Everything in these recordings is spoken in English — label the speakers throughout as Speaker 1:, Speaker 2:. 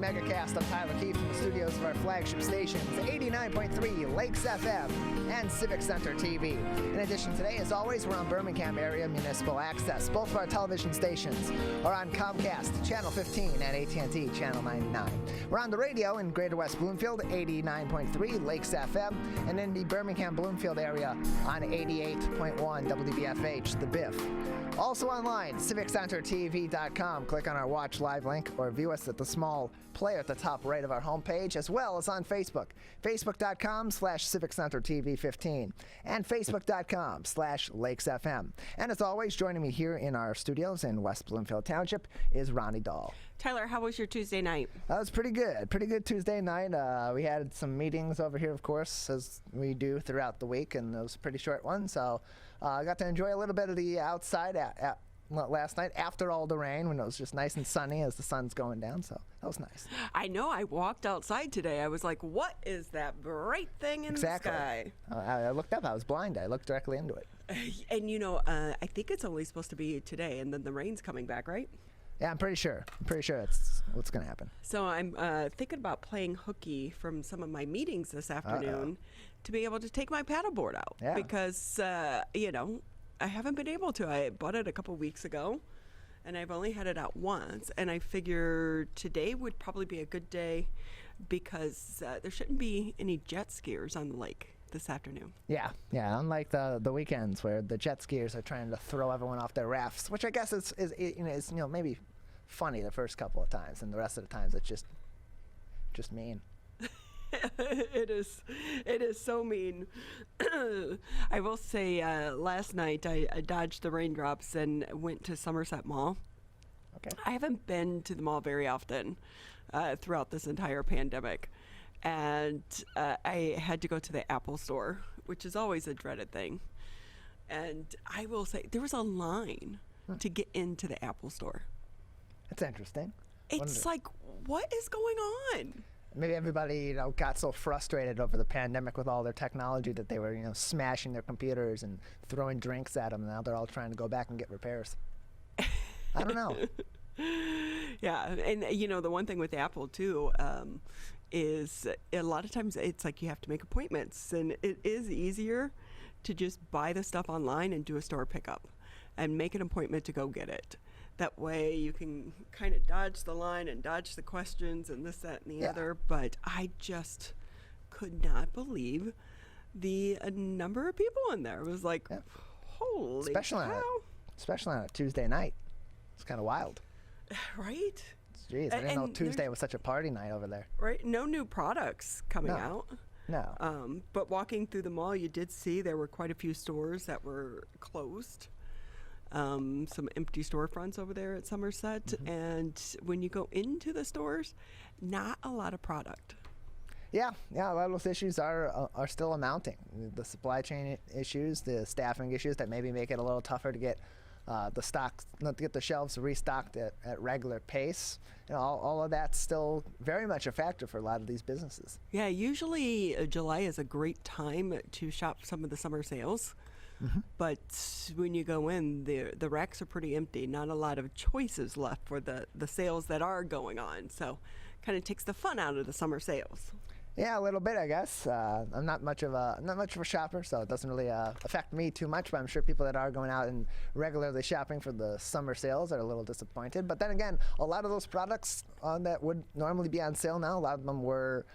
Speaker 1: Megacast. I'm Tyler Keefe from the studios of our flagship stations, 89.3 Lakes FM and Civic Center TV. In addition, today, as always, we're on Birmingham area municipal access. Both of our television stations are on Comcast, Channel 15, and AT&T, Channel 99. We're on the radio in Greater West Bloomfield, 89.3 Lakes FM, and in the Birmingham-Bloomfield area on 88.1 WBFH, The Biff. Also online, civiccentertv.com. Click on our Watch Live link or view us at the small player at the top right of our homepage, as well as on Facebook. Facebook.com/CivicCenterTV15 and Facebook.com/LakesFM. And as always, joining me here in our studios in West Bloomfield Township is Ronnie Dahl.
Speaker 2: Tyler, how was your Tuesday night?
Speaker 1: That was pretty good. Pretty good Tuesday night. We had some meetings over here, of course, as we do throughout the week, and it was a pretty short one. So I got to enjoy a little bit of the outside last night after all the rain, when it was just nice and sunny as the sun's going down. So that was nice.
Speaker 2: I know. I walked outside today. I was like, what is that bright thing in the sky?
Speaker 1: I looked up. I was blind. I looked directly into it.
Speaker 2: And, I think it's only supposed to be today, and then the rain's coming back, right?
Speaker 1: Yeah, I'm pretty sure. It's what's going to happen.
Speaker 2: So I'm thinking about playing hooky from some of my meetings this afternoon to be able to take my paddleboard out.
Speaker 1: Yeah.
Speaker 2: Because, I haven't been able to. I bought it a couple weeks ago, and I've only had it out once. And I figure today would probably be a good day because there shouldn't be any jet skiers on the lake this afternoon.
Speaker 1: Yeah. Unlike the weekends where the jet skiers are trying to throw everyone off their rafts, which I guess is maybe funny the first couple of times, and the rest of the times it's just mean.
Speaker 2: It is so mean. I will say last night I dodged the raindrops and went to Somerset Mall.
Speaker 1: Okay.
Speaker 2: I haven't been to the mall very often throughout this entire pandemic. And I had to go to the Apple store, which is always a dreaded thing. And I will say there was a line to get into the Apple store.
Speaker 1: That's interesting.
Speaker 2: It's like, what is going on?
Speaker 1: Maybe everybody, got so frustrated over the pandemic with all their technology that they were, smashing their computers and throwing drinks at them. And now they're all trying to go back and get repairs. I don't know.
Speaker 2: Yeah, and the one thing with Apple too is a lot of times it's like you have to make appointments, and it is easier to just buy the stuff online and do a store pickup and make an appointment to go get it. That way you can kind of dodge the line and dodge the questions and this, that, and the other. But I just could not believe the number of people in there. It was like, holy cow.
Speaker 1: Especially on a Tuesday night. It's kind of wild.
Speaker 2: Right?
Speaker 1: Jeez, I didn't know Tuesday was such a party night over there.
Speaker 2: Right? No new products coming out.
Speaker 1: No.
Speaker 2: But walking through the mall, you did see there were quite a few stores that were closed. Some empty storefronts over there at Somerset. Mm-hmm. And when you go into the stores, not a lot of product.
Speaker 1: Yeah, a lot of those issues are still mounting. The supply chain issues, the staffing issues that maybe make it a little tougher to get the stocks, not to get the shelves restocked at regular pace. All of that's still very much a factor for a lot of these businesses.
Speaker 2: Yeah, usually July is a great time to shop some of the summer sales. Mm-hmm. But when you go in, the racks are pretty empty. Not a lot of choices left for the sales that are going on. So kind of takes the fun out of the summer sales.
Speaker 1: Yeah, a little bit, I guess. I'm not much of a shopper, so it doesn't really affect me too much. But I'm sure people that are going out and regularly shopping for the summer sales are a little disappointed. But then again, a lot of those products that would normally be on sale now, a lot of them were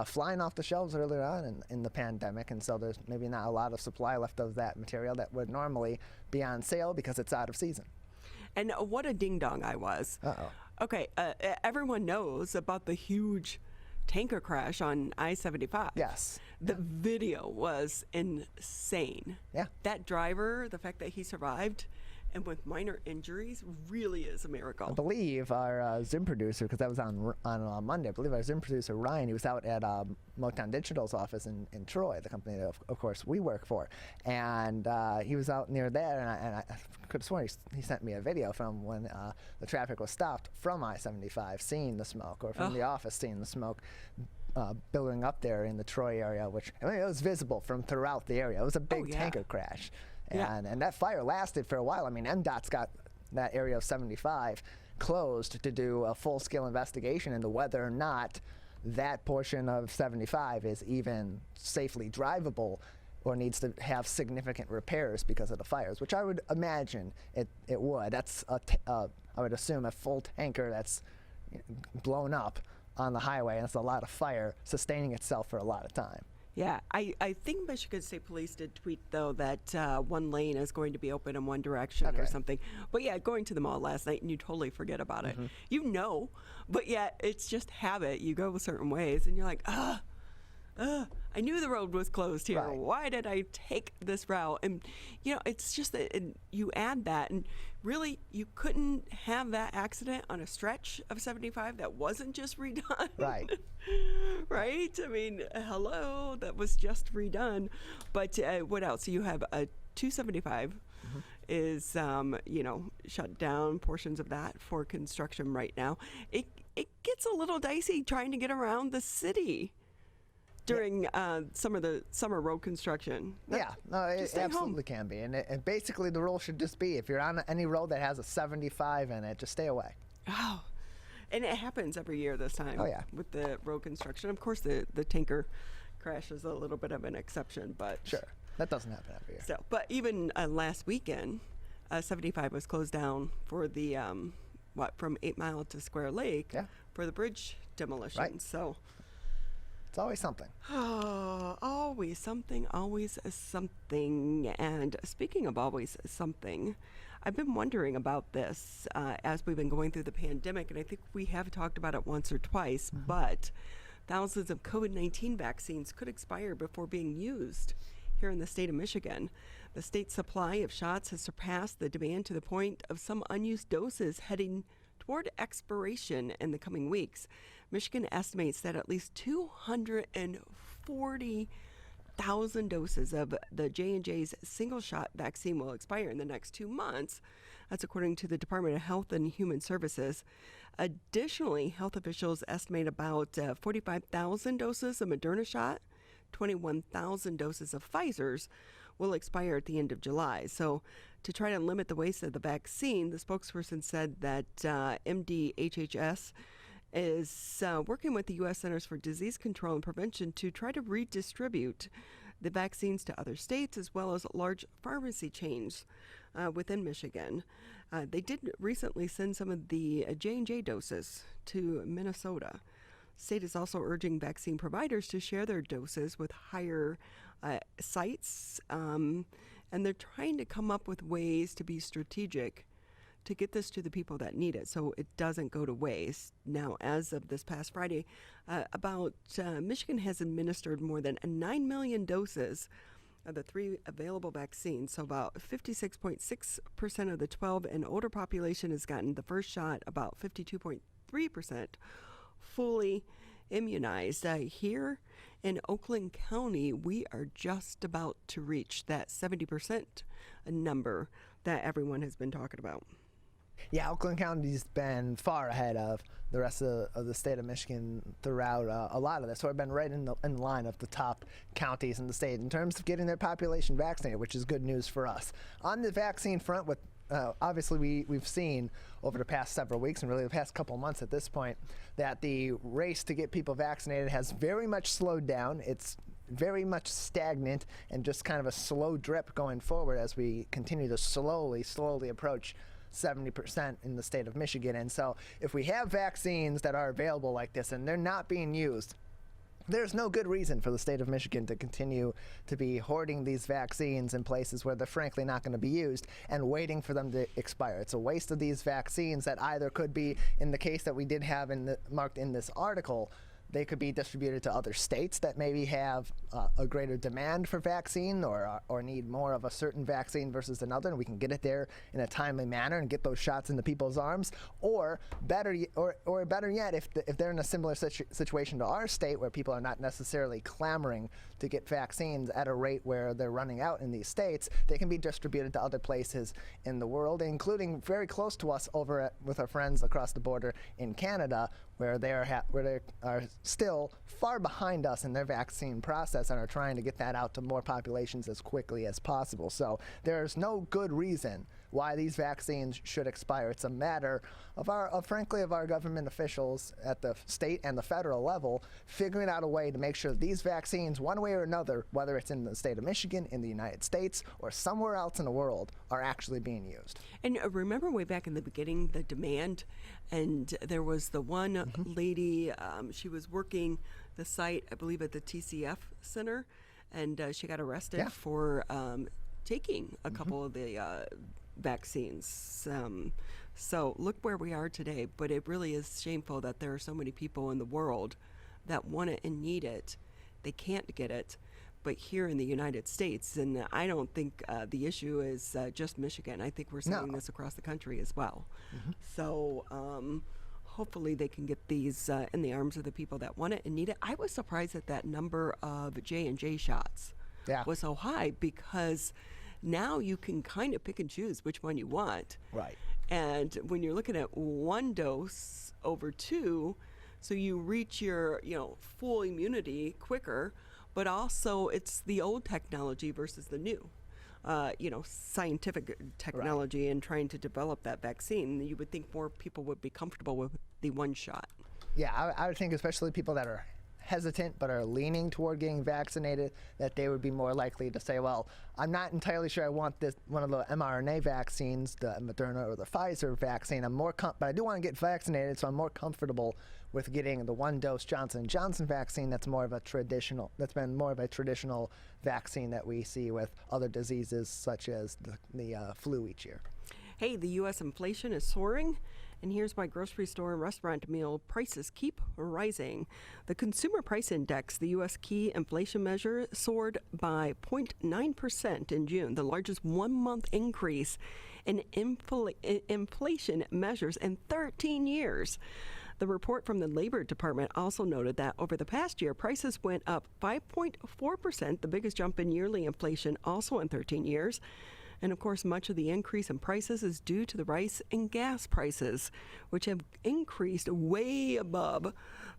Speaker 1: flying off the shelves earlier on in the pandemic, and so there's maybe not a lot of supply left of that material that would normally be on sale because it's out of season.
Speaker 2: And what a ding-dong I was.
Speaker 1: Uh-oh.
Speaker 2: Okay, everyone knows about the huge tanker crash on I-75.
Speaker 1: Yes.
Speaker 2: The video was insane.
Speaker 1: Yeah.
Speaker 2: That driver, the fact that he survived and with minor injuries, really is a miracle.
Speaker 1: I believe our Zoom producer, because that was on Monday, I believe our Zoom producer, Ryan, he was out at Motown Digital's office in Troy, the company that, of course, we work for. And he was out near there, and I could have sworn he sent me a video from when the traffic was stopped from I-75, seeing the smoke, or from the office seeing the smoke billowing up there in the Troy area, which it was visible from throughout the area. It was a big tanker crash. And that fire lasted for a while. I mean, MDOT's got that area of 75 closed to do a full-scale investigation into whether or not that portion of 75 is even safely drivable or needs to have significant repairs because of the fires, which I would imagine it would. That's, I would assume, a full tanker that's blown up on the highway, and it's a lot of fire sustaining itself for a lot of time.
Speaker 2: Yeah, I think Michigan State Police did tweet, though, that one lane is going to be open in one direction or something. But yeah, going to the mall last night and you totally forget about it. You know, but yet it's just habit. You go certain ways and you're like, I knew the road was closed here.
Speaker 1: Right.
Speaker 2: Why did I take this route? And, you know, it's just that you add that, and really, you couldn't have that accident on a stretch of 75 that wasn't just redone.
Speaker 1: Right.
Speaker 2: Right? I mean, hello, that was just redone. But what else? You have a 275 is, you know, shut down, portions of that for construction right now. It gets a little dicey trying to get around the city during some of the summer road construction.
Speaker 1: Yeah, no, it absolutely can be. And basically the rule should just be, if you're on any road that has a 75 in it, just stay away.
Speaker 2: Oh, and it happens every year this time.
Speaker 1: Oh, yeah.
Speaker 2: With the road construction. Of course, the tanker crash is a little bit of an exception, but...
Speaker 1: Sure, that doesn't happen every year.
Speaker 2: So, but even last weekend, 75 was closed down for the, from 8 Mile to Square Lake for the bridge demolition.
Speaker 1: Right.
Speaker 2: So...
Speaker 1: It's always something.
Speaker 2: Oh, always something, always something. And speaking of always something, I've been wondering about this as we've been going through the pandemic, and I think we have talked about it once or twice, but thousands of COVID-19 vaccines could expire before being used here in the state of Michigan. The state's supply of shots has surpassed the demand to the point of some unused doses heading toward expiration in the coming weeks. Michigan estimates that at least 240,000 doses of the J&J's single-shot vaccine will expire in the next 2 months. That's according to the Department of Health and Human Services. Additionally, health officials estimate about 45,000 doses of Moderna shot, 21,000 doses of Pfizer's will expire at the end of July. So to try to limit the waste of the vaccine, the spokesperson said that MDHHS is working with the U.S. Centers for Disease Control and Prevention to try to redistribute the vaccines to other states as well as large pharmacy chains within Michigan. They did recently send some of the J&J doses to Minnesota. The state is also urging vaccine providers to share their doses with higher sites, and they're trying to come up with ways to be strategic to get this to the people that need it so it doesn't go to waste. Now, as of this past Friday, Michigan has administered more than 9 million doses of the 3 available vaccines. So about 56.6% of the 12 and older population has gotten the first shot, about 52.3% fully immunized. Here in Oakland County, we are just about to reach that 70% number that everyone has been talking about.
Speaker 1: Yeah, Oakland County's been far ahead of the rest of the state of Michigan throughout a lot of this. So we've been right in line of the top counties in the state in terms of getting their population vaccinated, which is good news for us. On the vaccine front, with obviously we've seen over the past several weeks and really the past couple months at this point that the race to get people vaccinated has very much slowed down. It's very much stagnant and just kind of a slow drip going forward as we continue to slowly approach 70% in the state of Michigan. And so if we have vaccines that are available like this and they're not being used, there's no good reason for the state of Michigan to continue to be hoarding these vaccines in places where they're frankly not going to be used and waiting for them to expire. It's a waste of these vaccines that either could be, in the case that we did have marked in this article, they could be distributed to other states that maybe have a greater demand for vaccine or need more of a certain vaccine versus another, and we can get it there in a timely manner and get those shots into people's arms. Or better yet, if they're in a similar situation to our state where people are not necessarily clamoring to get vaccines at a rate where they're running out in these states, they can be distributed to other places in the world, including very close to us with our friends across the border in Canada, where they are still far behind us in their vaccine process and are trying to get that out to more populations as quickly as possible. So there's no good reason why these vaccines should expire. It's a matter of frankly, of our government officials at the state and the federal level figuring out a way to make sure these vaccines, one way or another, whether it's in the state of Michigan, in the United States, or somewhere else in the world, are actually being used.
Speaker 2: And remember way back in the beginning, the demand, and there was the one lady, she was working the site, I believe, at the TCF Center, and she got arrested for taking a couple of the vaccines. So look where we are today, but it really is shameful that there are so many people in the world that want it and need it. They can't get it, but here in the United States, and I don't think the issue is just Michigan. I think we're seeing this across the country as well. So hopefully they can get these in the arms of the people that want it and need it. I was surprised that that number of J&J shots was so high, because now you can kind of pick and choose which one you want.
Speaker 1: Right.
Speaker 2: And when you're looking at one dose over two, so you reach your, full immunity quicker, but also it's the old technology versus the new, scientific technology and trying to develop that vaccine. You would think more people would be comfortable with the one shot.
Speaker 1: Yeah, I would think especially people that are hesitant but are leaning toward getting vaccinated, that they would be more likely to say, well, I'm not entirely sure I want this one of the mRNA vaccines, the Moderna or the Pfizer vaccine. But I do want to get vaccinated, so I'm more comfortable with getting the one-dose Johnson & Johnson vaccine that's been more of a traditional vaccine that we see with other diseases such as the flu each year.
Speaker 2: Hey, the U.S. inflation is soaring, and here's why grocery store and restaurant meal prices keep rising. The Consumer Price Index, the U.S. key inflation measure, soared by 0.9% in June, the largest one-month increase in inflation measures in 13 years. The report from the Labor Department also noted that over the past year, prices went up 5.4%, the biggest jump in yearly inflation also in 13 years. And of course, much of the increase in prices is due to the rise in gas prices, which have increased way above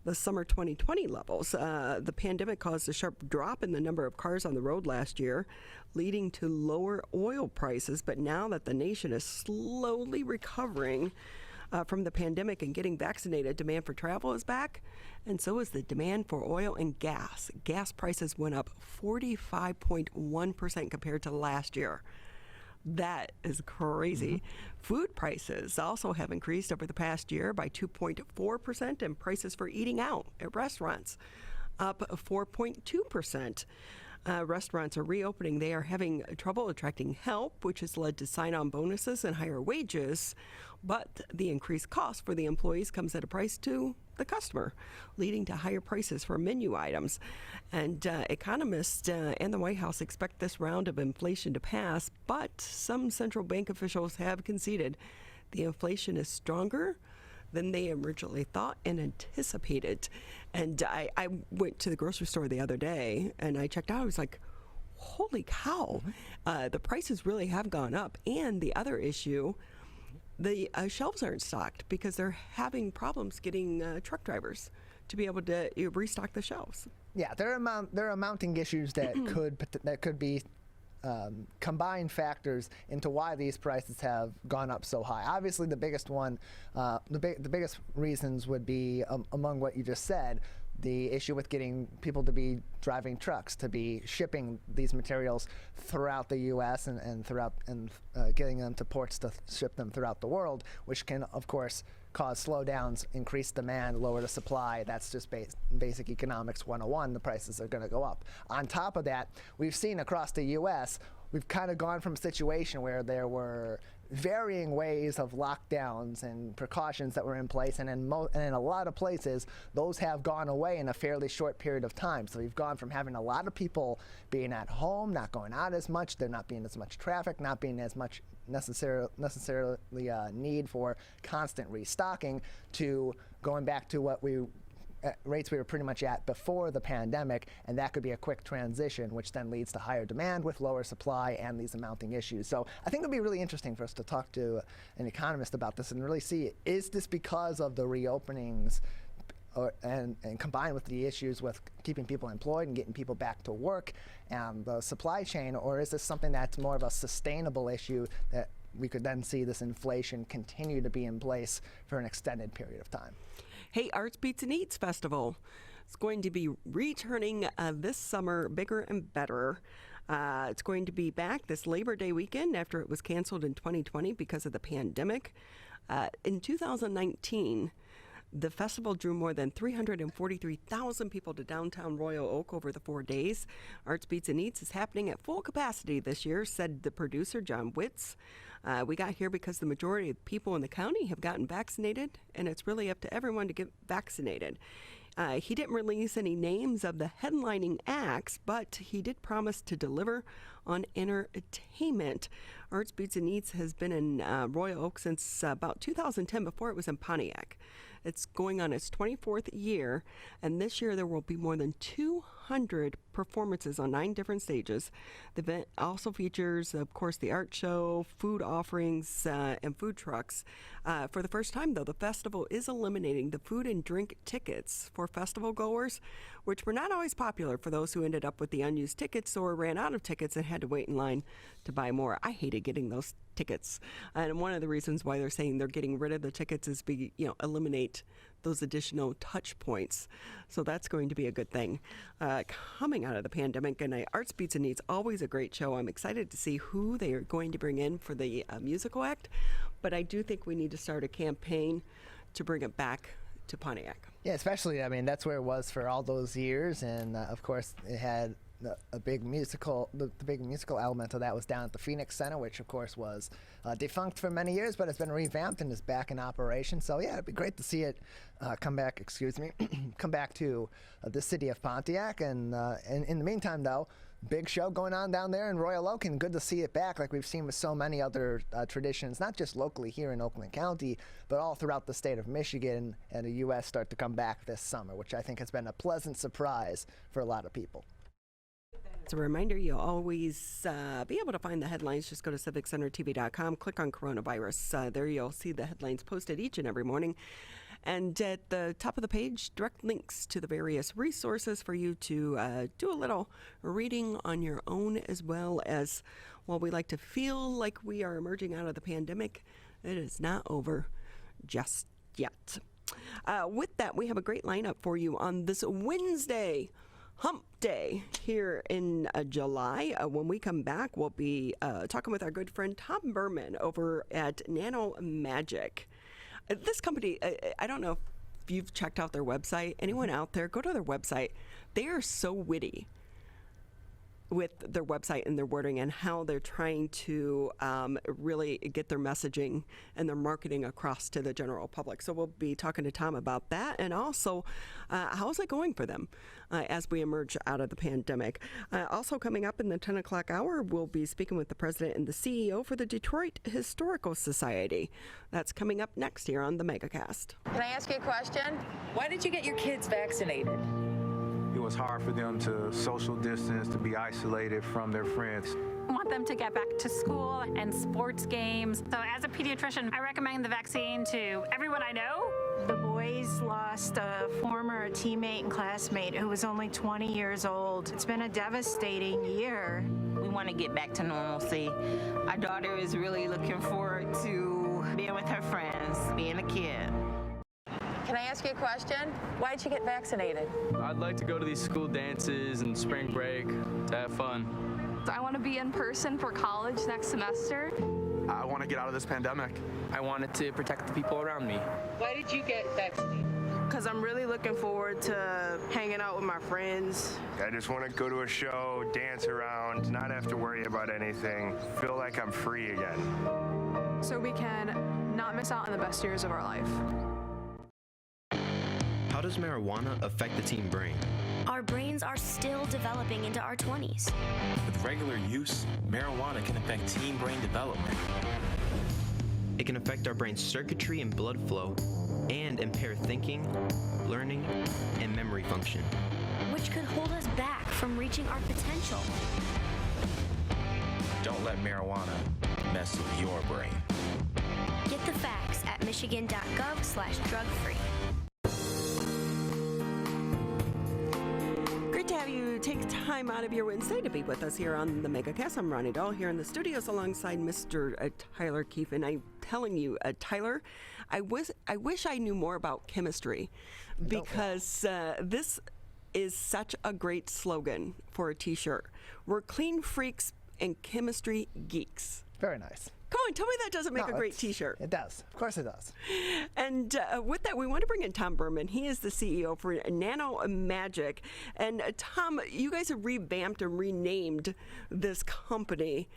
Speaker 2: the summer 2020 levels. The pandemic caused a sharp drop in the number of cars on the road last year, leading to lower oil prices. But now that the nation is slowly recovering from the pandemic and getting vaccinated, demand for travel is back, and so is the demand for oil and gas. Gas prices went up 45.1% compared to last year. That is crazy. Food prices also have increased over the past year by 2.4%, and prices for eating out at restaurants up 4.2%. Restaurants are reopening. They are having trouble attracting help, which has led to sign-on bonuses and higher wages. But the increased cost for the employees comes at a price to the customer, leading to higher prices for menu items. And economists and the White House expect this round of inflation to pass, but some central bank officials have conceded the inflation is stronger than they originally thought and anticipated. And I went to the grocery store the other day and I checked out. I was like, holy cow, the prices really have gone up. And the other issue, the shelves aren't stocked because they're having problems getting truck drivers to be able to restock the shelves. Yeah,
Speaker 1: there are mounting issues that could be combined factors into why these prices have gone up so high. Obviously, the biggest one, the biggest reasons would be among what you just said. The issue with getting people to be driving trucks, to be shipping these materials throughout the U.S. and getting them to ports to ship them throughout the world, which can, of course, cause slowdowns, increase demand, lower the supply. That's just basic economics 101. The prices are going to go up. On top of that, we've seen across the U.S., we've kind of gone from a situation where there were varying ways of lockdowns and precautions that were in place, and in a lot of places, those have gone away in a fairly short period of time. So we've gone from having a lot of people being at home, not going out as much, there not being as much traffic, not being as much necessarily need for constant restocking, to going back to what rates we were pretty much at before the pandemic, and that could be a quick transition, which then leads to higher demand with lower supply and these amounting issues. So I think it'll be really interesting for us to talk to an economist about this and really see, is this because of the reopenings and combined with the issues with keeping people employed and getting people back to work and the supply chain, or is this something that's more of a sustainable issue that we could then see this inflation continue to be in place for an extended period of time.
Speaker 2: Hey, Arts Beats and Eats Festival is going to be returning this summer, bigger and better. It's going to be back this Labor Day weekend after it was canceled in 2020 because of the pandemic. In 2019, the festival drew more than 343,000 people to downtown Royal Oak over the 4 days. Arts Beats and Eats is happening at full capacity this year, said the producer, John Witz. We got here because the majority of people in the county have gotten vaccinated, and it's really up to everyone to get vaccinated. He didn't release any names of the headlining acts, but he did promise to deliver on entertainment. Arts Beats and Eats has been in Royal Oak since about 2010, before it was in Pontiac. It's going on its 24th year, and this year there will be more than 200 performances on 9 different stages. The event also features, of course, the art show, food offerings, and food trucks. For the first time, though, the festival is eliminating the food and drink tickets for festival goers, which were not always popular for those who ended up with the unused tickets or ran out of tickets and had to wait in line to buy more. I hated getting those tickets, and one of the reasons why they're saying they're getting rid of the tickets is eliminate those additional touch points. So that's going to be a good thing coming out of the pandemic. And Arts Beats and Eats, always a great show. I'm excited to see who they are going to bring in for the musical act, but I do think we need to start a campaign to bring it back to Pontiac.
Speaker 1: Yeah, especially, I mean, that's where it was for all those years, and of course it had a big musical, the big musical element of that was down at the Phoenix Center, which of course was defunct for many years, but it's been revamped and is back in operation. So yeah, it'd be great to see it come back, come back to the city of Pontiac. And in the meantime, though, big show going on down there in Royal Oak, and good to see it back like we've seen with so many other traditions, not just locally here in Oakland County, but all throughout the state of Michigan and the U.S. start to come back this summer, which I think has been a pleasant surprise for a lot of people.
Speaker 2: As a reminder, you'll always be able to find the headlines. Just go to civiccentertv.com, click on coronavirus. There you'll see the headlines posted each and every morning. And at the top of the page, direct links to the various resources for you to do a little reading on your own, as well as, while we like to feel like we are emerging out of the pandemic, it is not over just yet. With that, we have a great lineup for you on this Wednesday, Hump Day, here in July. When we come back, we'll be talking with our good friend Tom Berman over at Nano Magic. This company, I don't know if you've checked out their website. Anyone out there, go to their website. They are so witty with their website and their wording and how they're trying to really get their messaging and their marketing across to the general public. So we'll be talking to Tom about that, and also how's it going for them as we emerge out of the pandemic. Also coming up in the 10 o'clock hour, we'll be speaking with the president and the CEO for the Detroit Historical Society. That's coming up next here on the Megacast.
Speaker 3: Can I ask you a question? Why did you get your kids vaccinated?
Speaker 4: It was hard for them to social distance, to be isolated from their friends.
Speaker 5: I want them to get back to school and sports games. So as a pediatrician, I recommend the vaccine to everyone I know.
Speaker 6: The boys lost a former teammate and classmate who was only 20 years old. It's been a devastating year.
Speaker 7: We want to get back to normalcy. Our daughter is really looking forward to being with her friends, being a kid.
Speaker 3: Can I ask you a question? Why did you get vaccinated?
Speaker 8: I'd like to go to these school dances and spring break to have fun.
Speaker 9: I want to be in person for college next semester.
Speaker 10: I want to get out of this pandemic.
Speaker 8: I wanted to protect the people around me.
Speaker 3: Why did you get vaccinated?
Speaker 11: Because I'm really looking forward to hanging out with my friends.
Speaker 10: I just want to go to a show, dance around, not have to worry about anything, feel like I'm free again.
Speaker 9: So we can not miss out on the best years of our life.
Speaker 12: How does marijuana affect the teen brain?
Speaker 13: Our brains are still developing into our 20s.
Speaker 14: With regular use, marijuana can affect teen brain development.
Speaker 12: It can affect our brain's circuitry and blood flow and impair thinking, learning, and memory function,
Speaker 13: which could hold us back from reaching our potential.
Speaker 14: Don't let marijuana mess with your brain.
Speaker 13: Get the facts at michigan.gov/drug-free.
Speaker 2: Great to have you take time out of your Wednesday to be with us here on the Megacast. I'm Ronnie Dahl here in the studios alongside Mr. Tyler Keefe. And I'm telling you, Tyler, I wish I knew more about chemistry, because this is such a great slogan for a t-shirt. We're clean freaks and chemistry geeks.
Speaker 1: Very nice.
Speaker 2: Come on, tell me that doesn't make a great t-shirt.
Speaker 1: It does. Of course it does.
Speaker 2: And with that, we want to bring in Tom Berman. He is the CEO for Nano Magic. And Tom, you guys have revamped and renamed this company.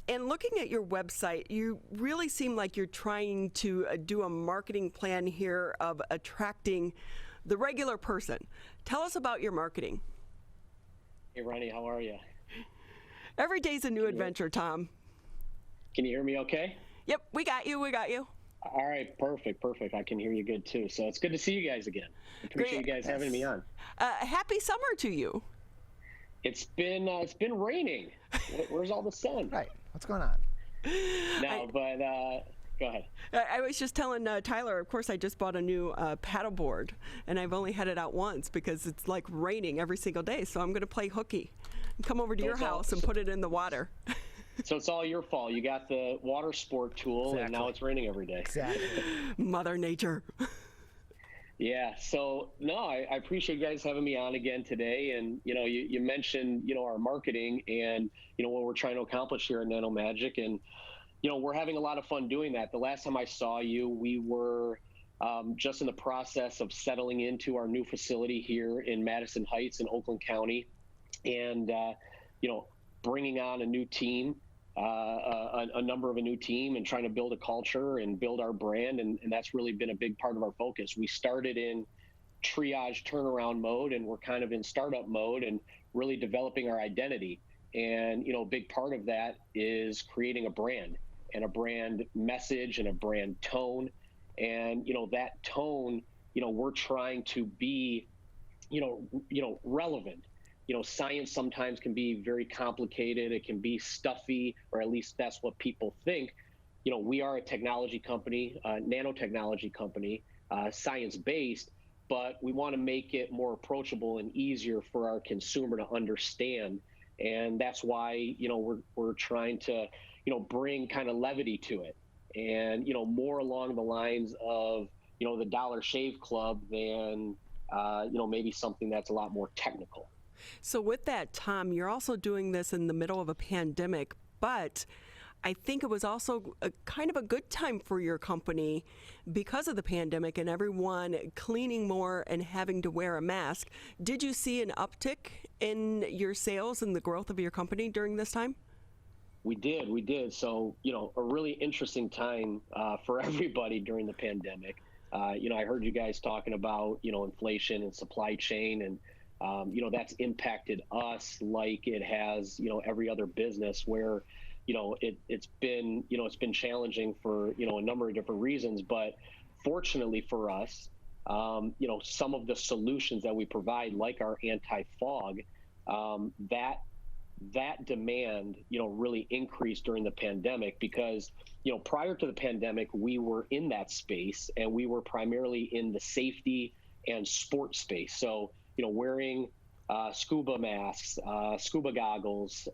Speaker 2: And looking at your website, you really seem like you're trying to do a marketing plan here of attracting the regular person. Tell us about your marketing.
Speaker 15: Hey, Ronnie, how are you?
Speaker 2: Every day's a new adventure, Tom.
Speaker 15: Can you hear me okay?
Speaker 2: Yep, we got you.
Speaker 15: All right, perfect. I can hear you good too. So it's good to see you guys again. Appreciate you guys having me on.
Speaker 2: Happy summer to you.
Speaker 15: It's been raining. Where's all the sun?
Speaker 1: Right. What's going on?
Speaker 15: No, but go ahead.
Speaker 2: I was just telling Tyler, of course, I just bought a new paddleboard, and I've only had it out once because it's like raining every single day. So I'm going to play hooky and come over to your house and put it in the water.
Speaker 15: So it's all your fault. You got the water sport tool, and now it's raining every day.
Speaker 1: Exactly.
Speaker 2: Mother Nature.
Speaker 15: Yeah. So no, I appreciate you guys having me on again today. And you mentioned our marketing and what we're trying to accomplish here at Nano Magic, and we're having a lot of fun doing that. The last time I saw you, we were just in the process of settling into our new facility here in Madison Heights in Oakland County, and bringing on a new team. A number of a new team, and trying to build a culture and build our brand. And that's really been a big part of our focus. We started in triage turnaround mode, and we're kind of in startup mode and really developing our identity. And, a big part of that is creating a brand and a brand message and a brand tone. And, that tone, we're trying to be, relevant. Science sometimes can be very complicated. It can be stuffy, or at least that's what people think. We are a technology company, nanotechnology company, science-based, but we want to make it more approachable and easier for our consumer to understand. And that's why, we're trying to, bring kind of levity to it, and, more along the lines of, the Dollar Shave Club than, maybe something that's a lot more technical.
Speaker 2: So with that, Tom, you're also doing this in the middle of a pandemic, but I think it was also a kind of a good time for your company because of the pandemic and everyone cleaning more and having to wear a mask. Did you see an uptick in your sales and the growth of your company during this time?
Speaker 15: We did. So, a really interesting time for everybody during the pandemic. I heard you guys talking about, inflation and supply chain, and that's impacted us like it has, every other business where, it's been challenging for, a number of different reasons. But fortunately for us, some of the solutions that we provide, like our anti-fog, that demand, really increased during the pandemic because, prior to the pandemic, we were in that space, and we were primarily in the safety and sports space. So, wearing scuba masks, scuba goggles,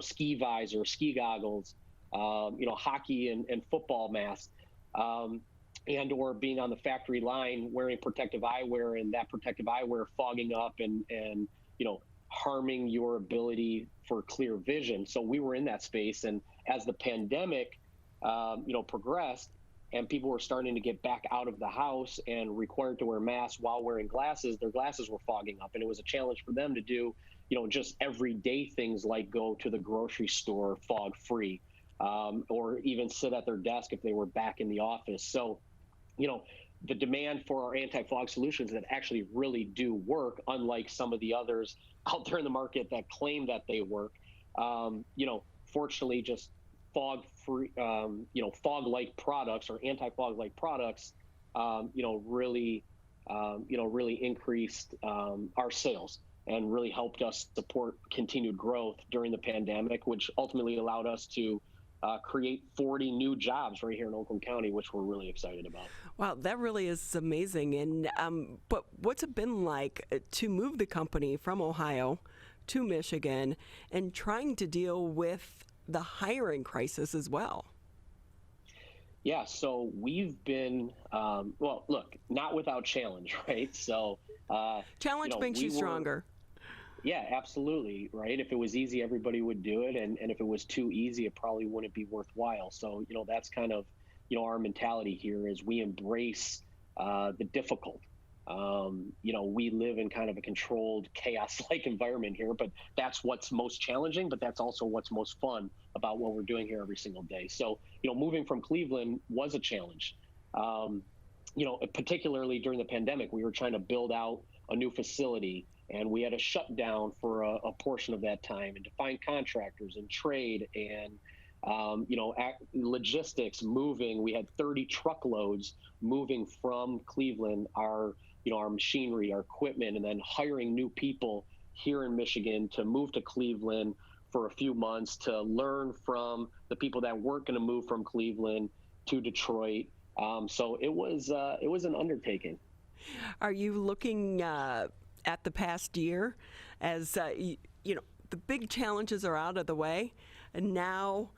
Speaker 15: ski visor, ski goggles, hockey and football masks, and or being on the factory line wearing protective eyewear, and that protective eyewear fogging up and harming your ability for clear vision. So we were in that space, and as the pandemic, progressed, and people were starting to get back out of the house and required to wear masks while wearing glasses, their glasses were fogging up. And it was a challenge for them to do, just everyday things like go to the grocery store fog free, or even sit at their desk if they were back in the office. So, the demand for our anti-fog solutions that actually really do work, unlike some of the others out there in the market that claim that they work, fortunately, just fog-free, fog-like products or anti-fog-like products, really increased our sales and really helped us support continued growth during the pandemic, which ultimately allowed us to create 40 new jobs right here in Oakland County, which we're really excited about.
Speaker 2: Wow, that really is amazing. And but what's it been like to move the company from Ohio to Michigan and trying to deal with the hiring crisis as well.
Speaker 15: Yeah, so we've been, well, look, not without challenge, right? So
Speaker 2: challenge makes you stronger.
Speaker 15: Yeah, absolutely, right? If it was easy, everybody would do it. And if it was too easy, it probably wouldn't be worthwhile. So, that's kind of, our mentality here is we embrace the difficult. We live in kind of a controlled chaos-like environment here, but that's what's most challenging, but that's also what's most fun about what we're doing here every single day. So, moving from Cleveland was a challenge. Particularly during the pandemic, we were trying to build out a new facility, and we had to shut down for a portion of that time and to find contractors and trade and logistics moving. We had 30 truckloads moving from Cleveland, our machinery, our equipment, and then hiring new people here in Michigan to move to Cleveland for a few months to learn from the people that weren't going to move from Cleveland to Detroit. So it was an undertaking.
Speaker 2: Are you looking at the past year as, the big challenges are out of the way, and now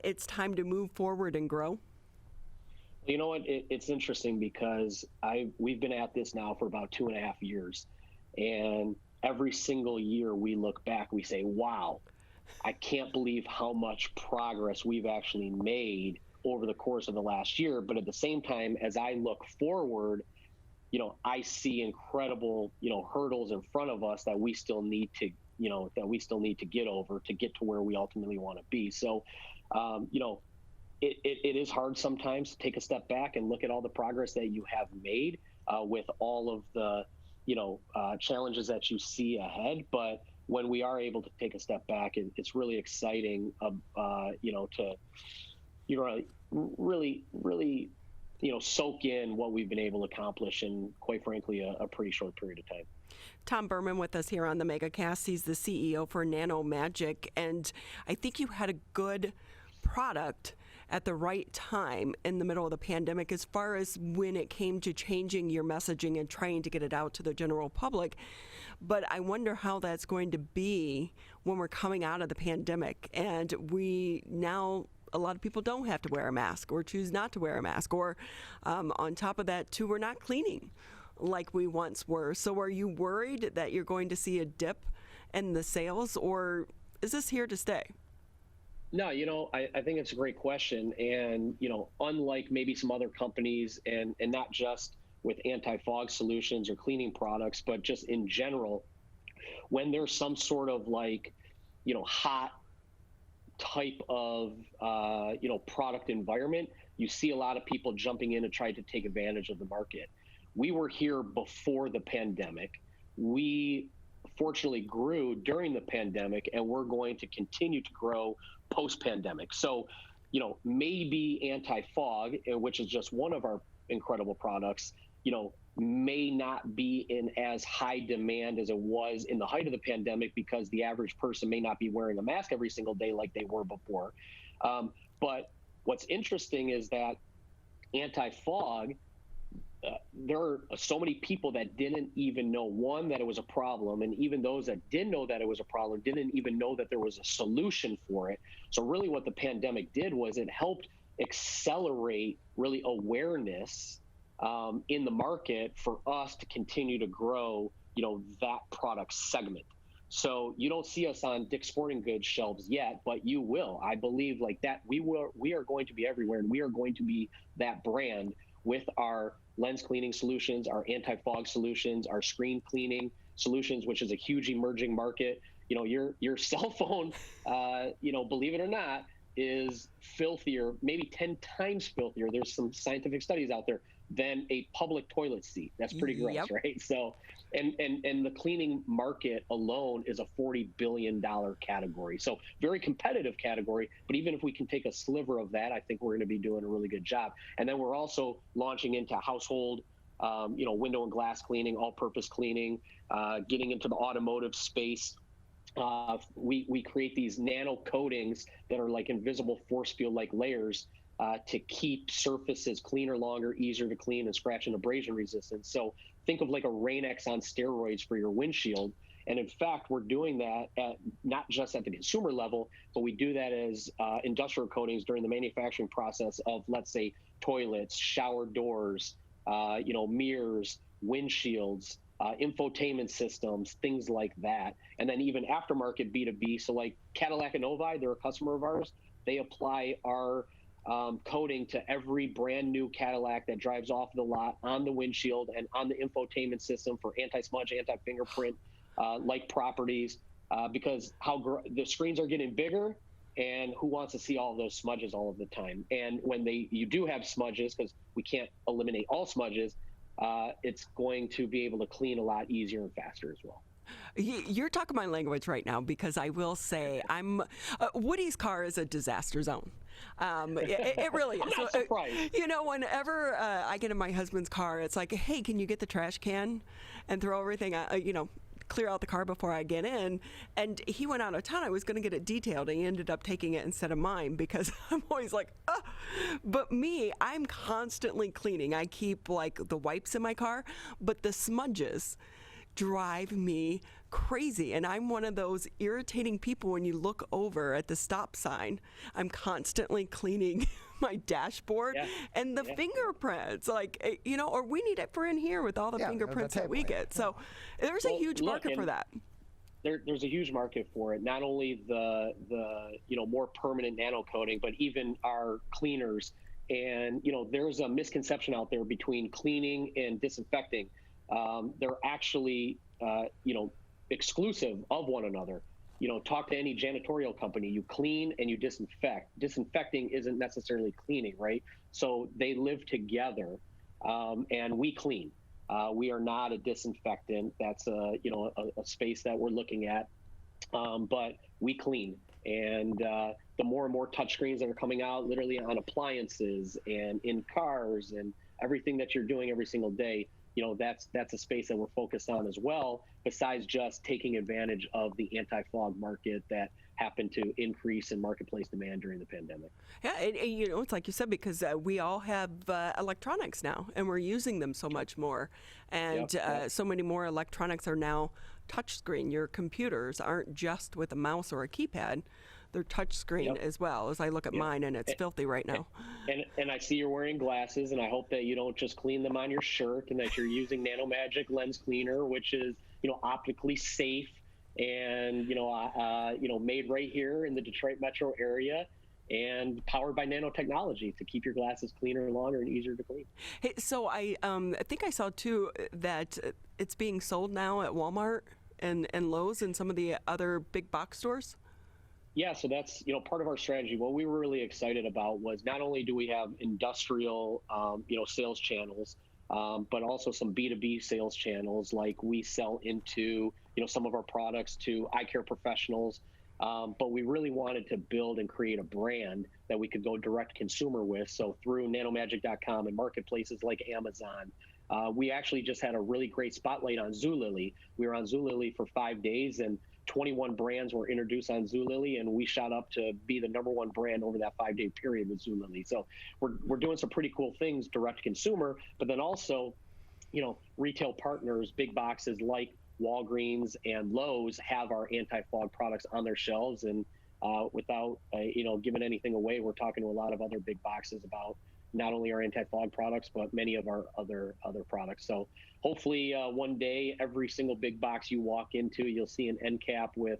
Speaker 2: it's time to move forward and grow?
Speaker 15: You know what? It's interesting because we've been at this now for about 2.5 years, and every single year we look back, we say, wow, I can't believe how much progress we've actually made over the course of the last year. But at the same time, as I look forward, I see incredible, hurdles in front of us that we still need to, get over to get to where we ultimately want to be. So, it is hard sometimes to take a step back and look at all the progress that you have made with all of the, challenges that you see ahead. But when we are able to take a step back, it's really exciting, to, really, soak in what we've been able to accomplish in, quite frankly, a pretty short period of time.
Speaker 2: Tom Berman with us here on the Megacast. He's the CEO for Nano Magic, and I think you had a good product at the right time in the middle of the pandemic as far as when it came to changing your messaging and trying to get it out to the general public. But I wonder how that's going to be when we're coming out of the pandemic and a lot of people don't have to wear a mask or choose not to wear a mask, or on top of that too, we're not cleaning like we once were. So are you worried that you're going to see a dip in the sales, or is this here to stay?
Speaker 15: No, I think it's a great question. And, unlike maybe some other companies, and not just with anti-fog solutions or cleaning products, but just in general, when there's some sort of hot type of, product environment, you see a lot of people jumping in and trying to take advantage of the market. We were here before the pandemic. We fortunately grew during the pandemic, and we're going to continue to grow post-pandemic. So, maybe anti-fog, which is just one of our incredible products, may not be in as high demand as it was in the height of the pandemic because the average person may not be wearing a mask every single day like they were before. But what's interesting is that anti-fog, there are so many people that didn't even know, one, that it was a problem, and even those that did know that it was a problem didn't even know that there was a solution for it. So really what the pandemic did was it helped accelerate really awareness in the market for us to continue to grow, that product segment. So you don't see us on Dick's Sporting Goods shelves yet, but you will. I believe that we are going to be everywhere, and we are going to be that brand with our lens cleaning solutions, our anti-fog solutions, our screen cleaning solutions, which is a huge emerging market. Your cell phone, believe it or not, is filthier, maybe 10 times filthier. There's some scientific studies out there than a public toilet seat. That's pretty gross, yep. Right? So, and the cleaning market alone is a $40 billion category. So very competitive category, but even if we can take a sliver of that, I think we're going to be doing a really good job. And then we're also launching into household, window and glass cleaning, all-purpose cleaning, getting into the automotive space. We create these nano coatings that are like invisible force field-like layers to keep surfaces cleaner, longer, easier to clean, and scratch and abrasion resistant. So think of like a Rain-X on steroids for your windshield. And in fact, we're doing that not just at the consumer level, but we do that as industrial coatings during the manufacturing process of, let's say, toilets, shower doors, mirrors, windshields, infotainment systems, things like that. And then even aftermarket B2B. So like Cadillac and Novi, they're a customer of ours. They apply our coating to every brand new Cadillac that drives off the lot on the windshield and on the infotainment system for anti-smudge, anti-fingerprint like properties, because the screens are getting bigger, and who wants to see all of those smudges all of the time? And when you do have smudges, because we can't eliminate all smudges, it's going to be able to clean a lot easier and faster as well.
Speaker 2: You're talking my language right now, because I will say Woody's car is a disaster zone. It really is.
Speaker 15: I'm not surprised.
Speaker 2: Whenever I get in my husband's car, it's like, hey, can you get the trash can and throw everything clear out the car before I get in. And he went out of town. I was going to get it detailed, and he ended up taking it instead of mine, because I'm always like, ah. But me, I'm constantly cleaning. I keep like the wipes in my car, but the smudges drive me crazy. And I'm one of those irritating people when you look over at the stop sign. I'm constantly cleaning my dashboard and the fingerprints, or we need it for in here with all the fingerprints that we get. So there's a huge market for that.
Speaker 15: There's a huge market for it. Not only the more permanent nano coating, but even our cleaners. And there's a misconception out there between cleaning and disinfecting. They're actually exclusive of one another. Talk to any janitorial company. You clean and you disinfect. Disinfecting isn't necessarily cleaning, right? So they live together, and we clean. We are not a disinfectant. That's a space that we're looking at, but we clean. And the more and more touchscreens that are coming out, literally on appliances and in cars and everything that you're doing every single day, that's a space that we're focused on as well, besides just taking advantage of the anti-fog market that happened to increase in marketplace demand during the pandemic.
Speaker 2: Yeah, and it's like you said, because we all have electronics now, and we're using them so much more. And so many more electronics are now touchscreen. Your computers aren't just with a mouse or a keypad. They're touchscreen as well, as I look at mine, and it's filthy right now.
Speaker 15: And I see you're wearing glasses, and I hope that you don't just clean them on your shirt, and that you're using Nano Magic lens cleaner, which is optically safe and made right here in the Detroit metro area, and powered by nanotechnology to keep your glasses cleaner, longer, and easier to clean.
Speaker 2: Hey, so I think I saw too that it's being sold now at Walmart and Lowe's and some of the other big box stores.
Speaker 15: Yeah, so that's part of our strategy. What we were really excited about was not only do we have industrial sales channels, but also some B2B sales channels. Like we sell into some of our products to eye care professionals, but we really wanted to build and create a brand that we could go direct consumer with. So through nanomagic.com and marketplaces like Amazon. We actually just had a really great spotlight on Zulily. We were on Zulily for 5 days, and 21 brands were introduced on Zulily, and we shot up to be the #1 brand over that 5-day period with Zulily. So we're doing some pretty cool things direct consumer, but then also, retail partners, big boxes like Walgreens and Lowe's have our anti-fog products on their shelves. And without giving anything away, we're talking to a lot of other big boxes about not only our anti-fog products, but many of our other products. So hopefully one day, every single big box you walk into, you'll see an end cap with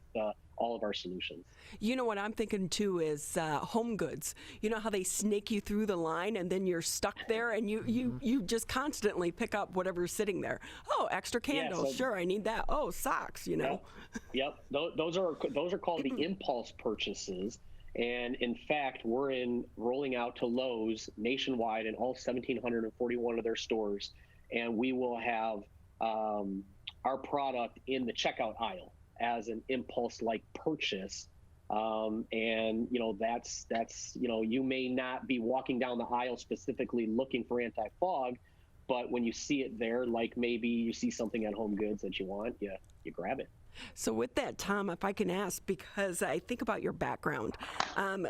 Speaker 15: all of our solutions.
Speaker 2: What I'm thinking too is home goods. You know how they snake you through the line, and then you're stuck there, and you just constantly pick up whatever's sitting there. Oh, extra candles. Sure, I need that. Oh, socks.
Speaker 15: Yep. Those are called the impulse purchases. And in fact, we're rolling out to Lowe's nationwide in all 1,741 of their stores, and we will have our product in the checkout aisle as an impulse-like purchase. And that's you may not be walking down the aisle specifically looking for anti-fog, but when you see it there, like maybe you see something at Home Goods that you want, you grab it.
Speaker 2: So with that, Tom, if I can ask, because I think about your background,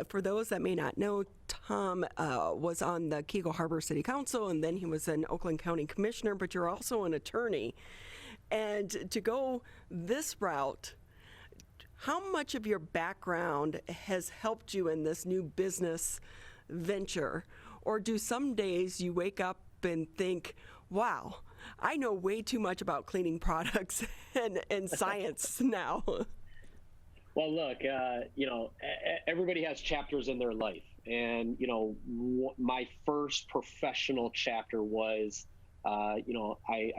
Speaker 2: for those that may not know, Tom was on the Keego Harbor City Council, and then he was an Oakland County Commissioner, but you're also an attorney. And to go this route, how much of your background has helped you in this new business venture? Or do some days you wake up and think, wow, I know way too much about cleaning products and science now?
Speaker 15: Well, look, everybody has chapters in their life. And, my first professional chapter was, I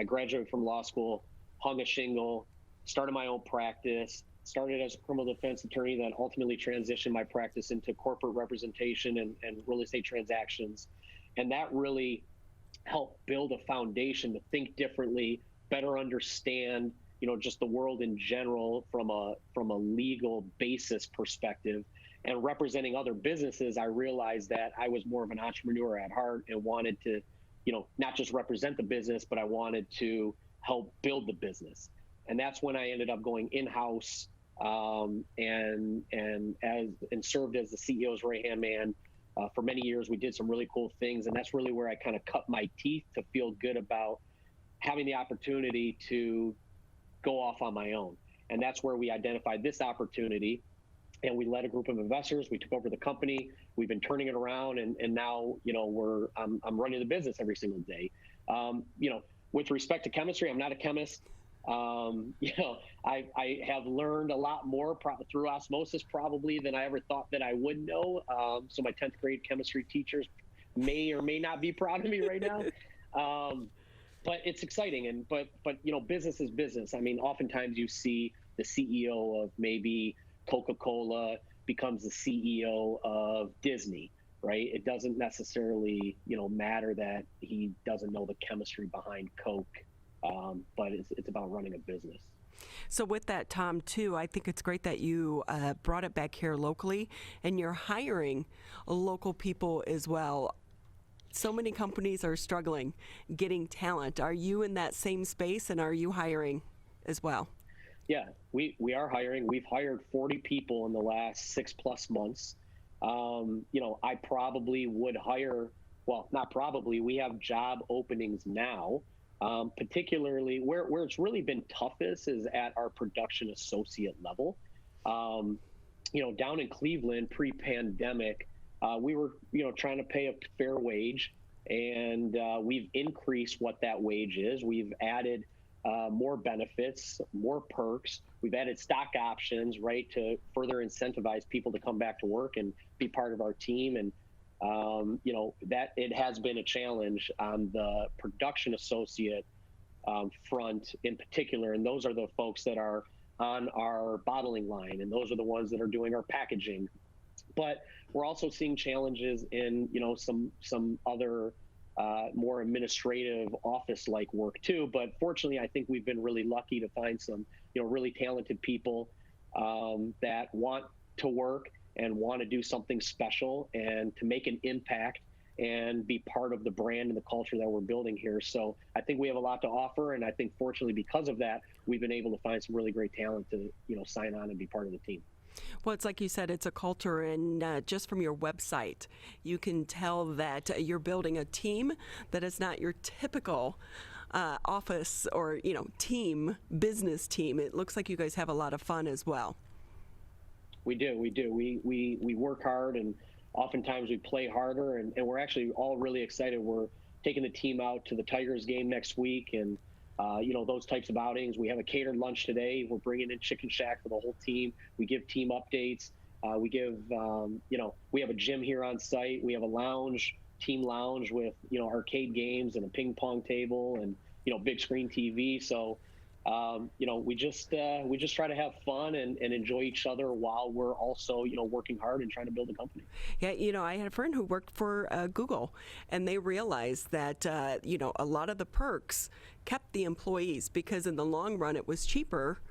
Speaker 15: graduated from law school, hung a shingle, started my own practice, started as a criminal defense attorney, then ultimately transitioned my practice into corporate representation and real estate transactions. And that really helped build a foundation to think differently, better understand, just the world in general from a legal basis perspective. And representing other businesses, I realized that I was more of an entrepreneur at heart and wanted to, not just represent the business, but I wanted to help build the business. And that's when I ended up going in-house and served as the CEO's right-hand man for many years. We did some really cool things, and that's really where I kind of cut my teeth to feel good about having the opportunity to go off on my own. And that's where we identified this opportunity, and we led a group of investors. We took over the company. We've been turning it around, and now I'm running the business every single day. With respect to chemistry, I'm not a chemist. I have learned a lot more through osmosis probably than I ever thought that I would know. So my 10th grade chemistry teachers may or may not be proud of me right now. But it's exciting. But business is business. I mean, oftentimes you see the CEO of maybe Coca-Cola becomes the CEO of Disney, right? It doesn't necessarily, matter that he doesn't know the chemistry behind Coke. But it's about running a business.
Speaker 2: So with that, Tom, too, I think it's great that you brought it back here locally, and you're hiring local people as well. So many companies are struggling getting talent. Are you in that same space, and are you hiring as well?
Speaker 15: Yeah, we are hiring. We've hired 40 people in the last 6+ months. I probably would hire, well, not probably, we have job openings now. Particularly where it's really been toughest is at our production associate level. Down in Cleveland pre-pandemic, we were, trying to pay a fair wage, and we've increased what that wage is. We've added more benefits, more perks. We've added stock options, right, to further incentivize people to come back to work and be part of our team. And that it has been a challenge on the production associate front in particular. And those are the folks that are on our bottling line, and those are the ones that are doing our packaging. But we're also seeing challenges in, some other more administrative office-like work too. But fortunately, I think we've been really lucky to find some, really talented people that want to work and want to do something special and to make an impact and be part of the brand and the culture that we're building here. So I think we have a lot to offer. And I think fortunately, because of that, we've been able to find some really great talent to, sign on and be part of the team.
Speaker 2: Well, it's like you said, it's a culture, and just from your website, you can tell that you're building a team that is not your typical office or, business team. It looks like you guys have a lot of fun as well.
Speaker 15: We do. We work hard, and oftentimes we play harder, and we're actually all really excited. We're taking the team out to the Tigers game next week, and those types of outings. We have a catered lunch today. We're bringing in Chicken Shack for the whole team. We give team updates. We give, we have a gym here on site. We have a lounge, team lounge with, arcade games and a ping pong table and, big screen TV. So, we just try to have fun and enjoy each other while we're also, working hard and trying to build a company.
Speaker 2: Yeah, I had a friend who worked for Google, and they realized that, a lot of the perks kept the employees because in the long run it was cheaper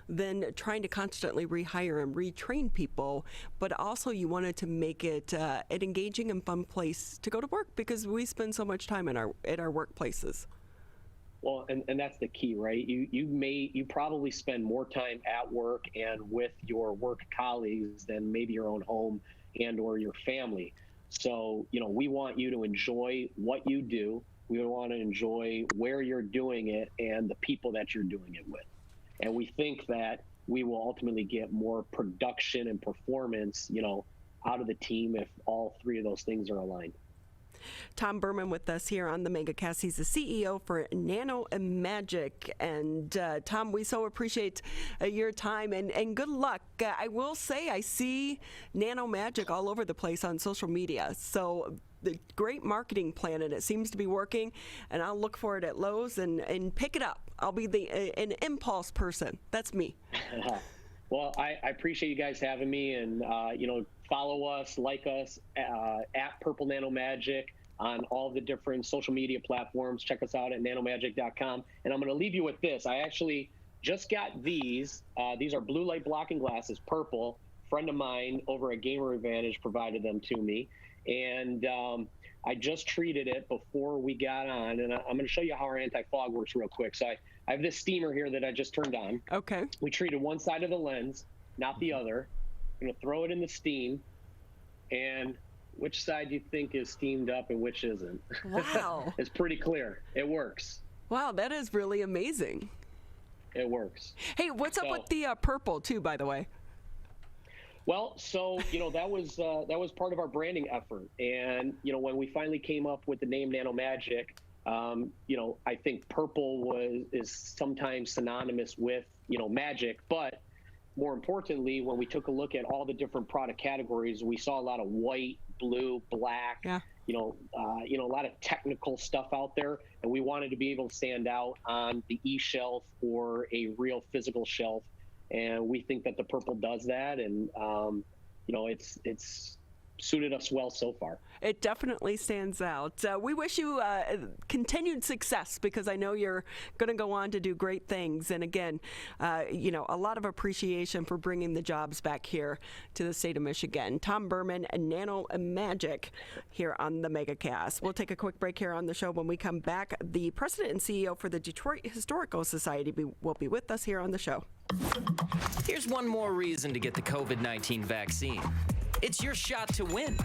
Speaker 2: than trying to constantly rehire and retrain people. But also you wanted to make it an engaging and fun place to go to work because we spend so much time at our workplaces.
Speaker 15: Well, and that's the key, right? You probably spend more time at work and with your work colleagues than maybe your own home and or your family. So, we want you to enjoy what you do. We want to enjoy where you're doing it and the people that you're doing it with. And we think that we will ultimately get more production and performance, out of the team if all three of those things are aligned.
Speaker 2: Tom Berman with us here on the Megacast. He's the CEO for Nano Magic. And Tom, we so appreciate your time and good luck. I will say I see Nano Magic all over the place on social media. So the great marketing plan, and it seems to be working. And I'll look for it at Lowe's and pick it up. I'll be an impulse person. That's me.
Speaker 15: Well, I appreciate you guys having me, and follow us, like us at Purple Nano Magic on all the different social media platforms. Check us out at nanomagic.com. And I'm going to leave you with this. I actually just got these. These are blue light blocking glasses, purple. Friend of mine over at Gamer Advantage provided them to me, and I just treated it before we got on, and I'm going to show you how our anti-fog works real quick. So I have this steamer here that I just turned on.
Speaker 2: Okay.
Speaker 15: We treated one side of the lens, not the other. I'm going to throw it in the steam, and which side do you think is steamed up and which isn't?
Speaker 2: Wow.
Speaker 15: It's pretty clear. It works.
Speaker 2: Wow, that is really amazing.
Speaker 15: It works.
Speaker 2: Hey, what's up with the purple, too, by the way?
Speaker 15: Well, so, that was part of our branding effort. And, when we finally came up with the name Nano Magic, I think purple is sometimes synonymous with, magic, but more importantly, when we took a look at all the different product categories, we saw a lot of white, blue, black, a lot of technical stuff out there. And we wanted to be able to stand out on the e-shelf or a real physical shelf. And we think that the purple does that. And, it's suited us well so far.
Speaker 2: It definitely stands out. We wish you continued success, because I know you're going to go on to do great things. And again, a lot of appreciation for bringing the jobs back here to the state of Michigan. Tom Berman and Nano Magic here on the Megacast. We'll take a quick break here on the show. When we come back, the president and CEO for the Detroit Historical Society will be with us here on the show.
Speaker 16: Here's one more reason to get the COVID-19 vaccine. It's your shot to win.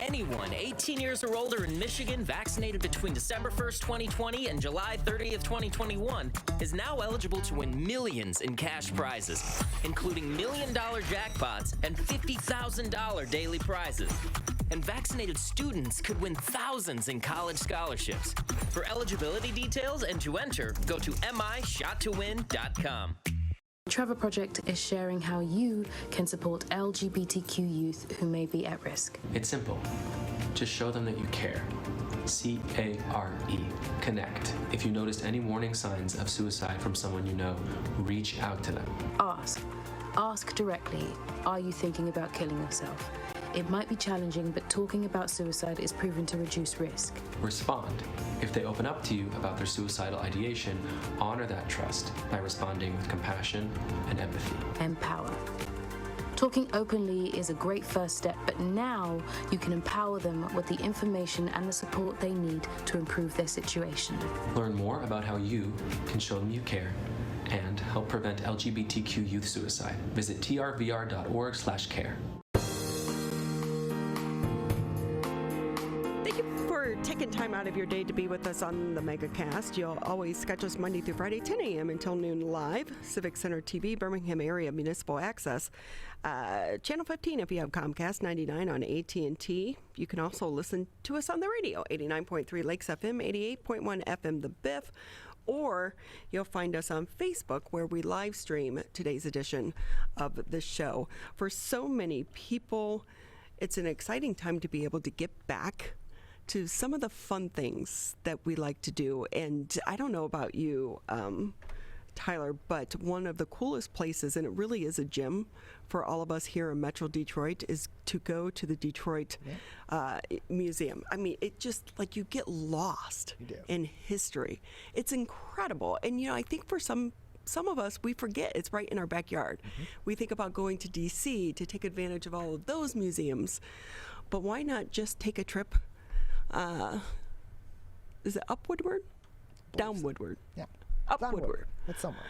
Speaker 16: Anyone 18 years or older in Michigan vaccinated between December 1st, 2020 and July 30th, 2021 is now eligible to win millions in cash prizes, including $1 million jackpots and $50,000 daily prizes. And vaccinated students could win thousands in college scholarships. For eligibility details and to enter, go to mishottowin.com.
Speaker 17: The Trevor Project is sharing how you can support LGBTQ youth who may be at risk.
Speaker 14: It's simple. Just show them that you care. C-A-R-E. Connect. If you noticed any warning signs of suicide from someone you know, reach out to them.
Speaker 17: Ask. Ask directly, are you thinking about killing yourself? It might be challenging, but talking about suicide is proven to reduce risk.
Speaker 14: Respond. If they open up to you about their suicidal ideation, honor that trust by responding with compassion and empathy.
Speaker 17: Empower. Talking openly is a great first step, but now you can empower them with the information and the support they need to improve their situation.
Speaker 14: Learn more about how you can show them you care and help prevent LGBTQ youth suicide. Visit trvr.org/care.
Speaker 2: Taking time out of your day to be with us on the Megacast. You'll always catch us Monday through Friday, 10 a.m. until noon live. Civic Center TV, Birmingham area municipal access. Channel 15 if you have Comcast, 99 on AT&T. You can also listen to us on the radio, 89.3 Lakes FM, 88.1 FM The Biff. Or you'll find us on Facebook, where we live stream today's edition of the show. For so many people, it's an exciting time to be able to get back to some of the fun things that we like to do. And I don't know about you, Tyler, but one of the coolest places, and it really is a gym for all of us here in Metro Detroit, is to go to the Detroit Museum. I mean, it just, like, you get lost in history. It's incredible. And, I think for some of us, we forget it's right in our backyard. We think about going to D.C. to take advantage of all of those museums. But why not just take a trip? Is it up Woodward? Down Woodward.
Speaker 1: Yeah.
Speaker 2: Up Woodward.
Speaker 1: It's somewhere.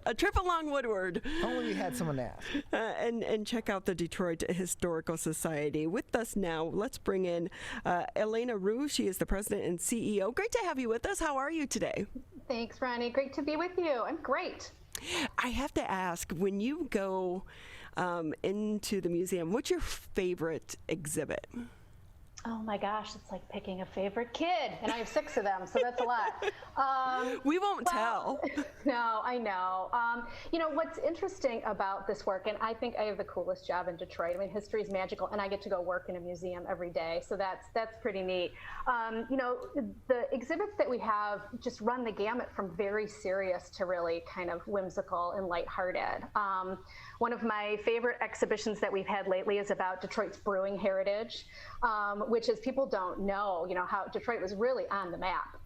Speaker 2: A trip along Woodward.
Speaker 1: Only we had someone to ask.
Speaker 2: And check out the Detroit Historical Society. With us now, let's bring in Elana Rugh. She is the president and CEO. Great to have you with us. How are you today?
Speaker 18: Thanks, Ronnie. Great to be with you. I'm great.
Speaker 2: I have to ask, when you go into the museum, what's your favorite exhibit?
Speaker 18: Oh my gosh, it's like picking a favorite kid, and I have 6 of them, so that's a lot.
Speaker 2: We won't tell.
Speaker 18: No, I know. You know, what's interesting about this work, and I think I have the coolest job in Detroit. I mean, history is magical, and I get to go work in a museum every day, so that's pretty neat. You know, the exhibits that we have just run the gamut from very serious to really kind of whimsical and lighthearted. One of my favorite exhibitions that we've had lately is about Detroit's brewing heritage, which is, people don't know, you know, how Detroit was really on the map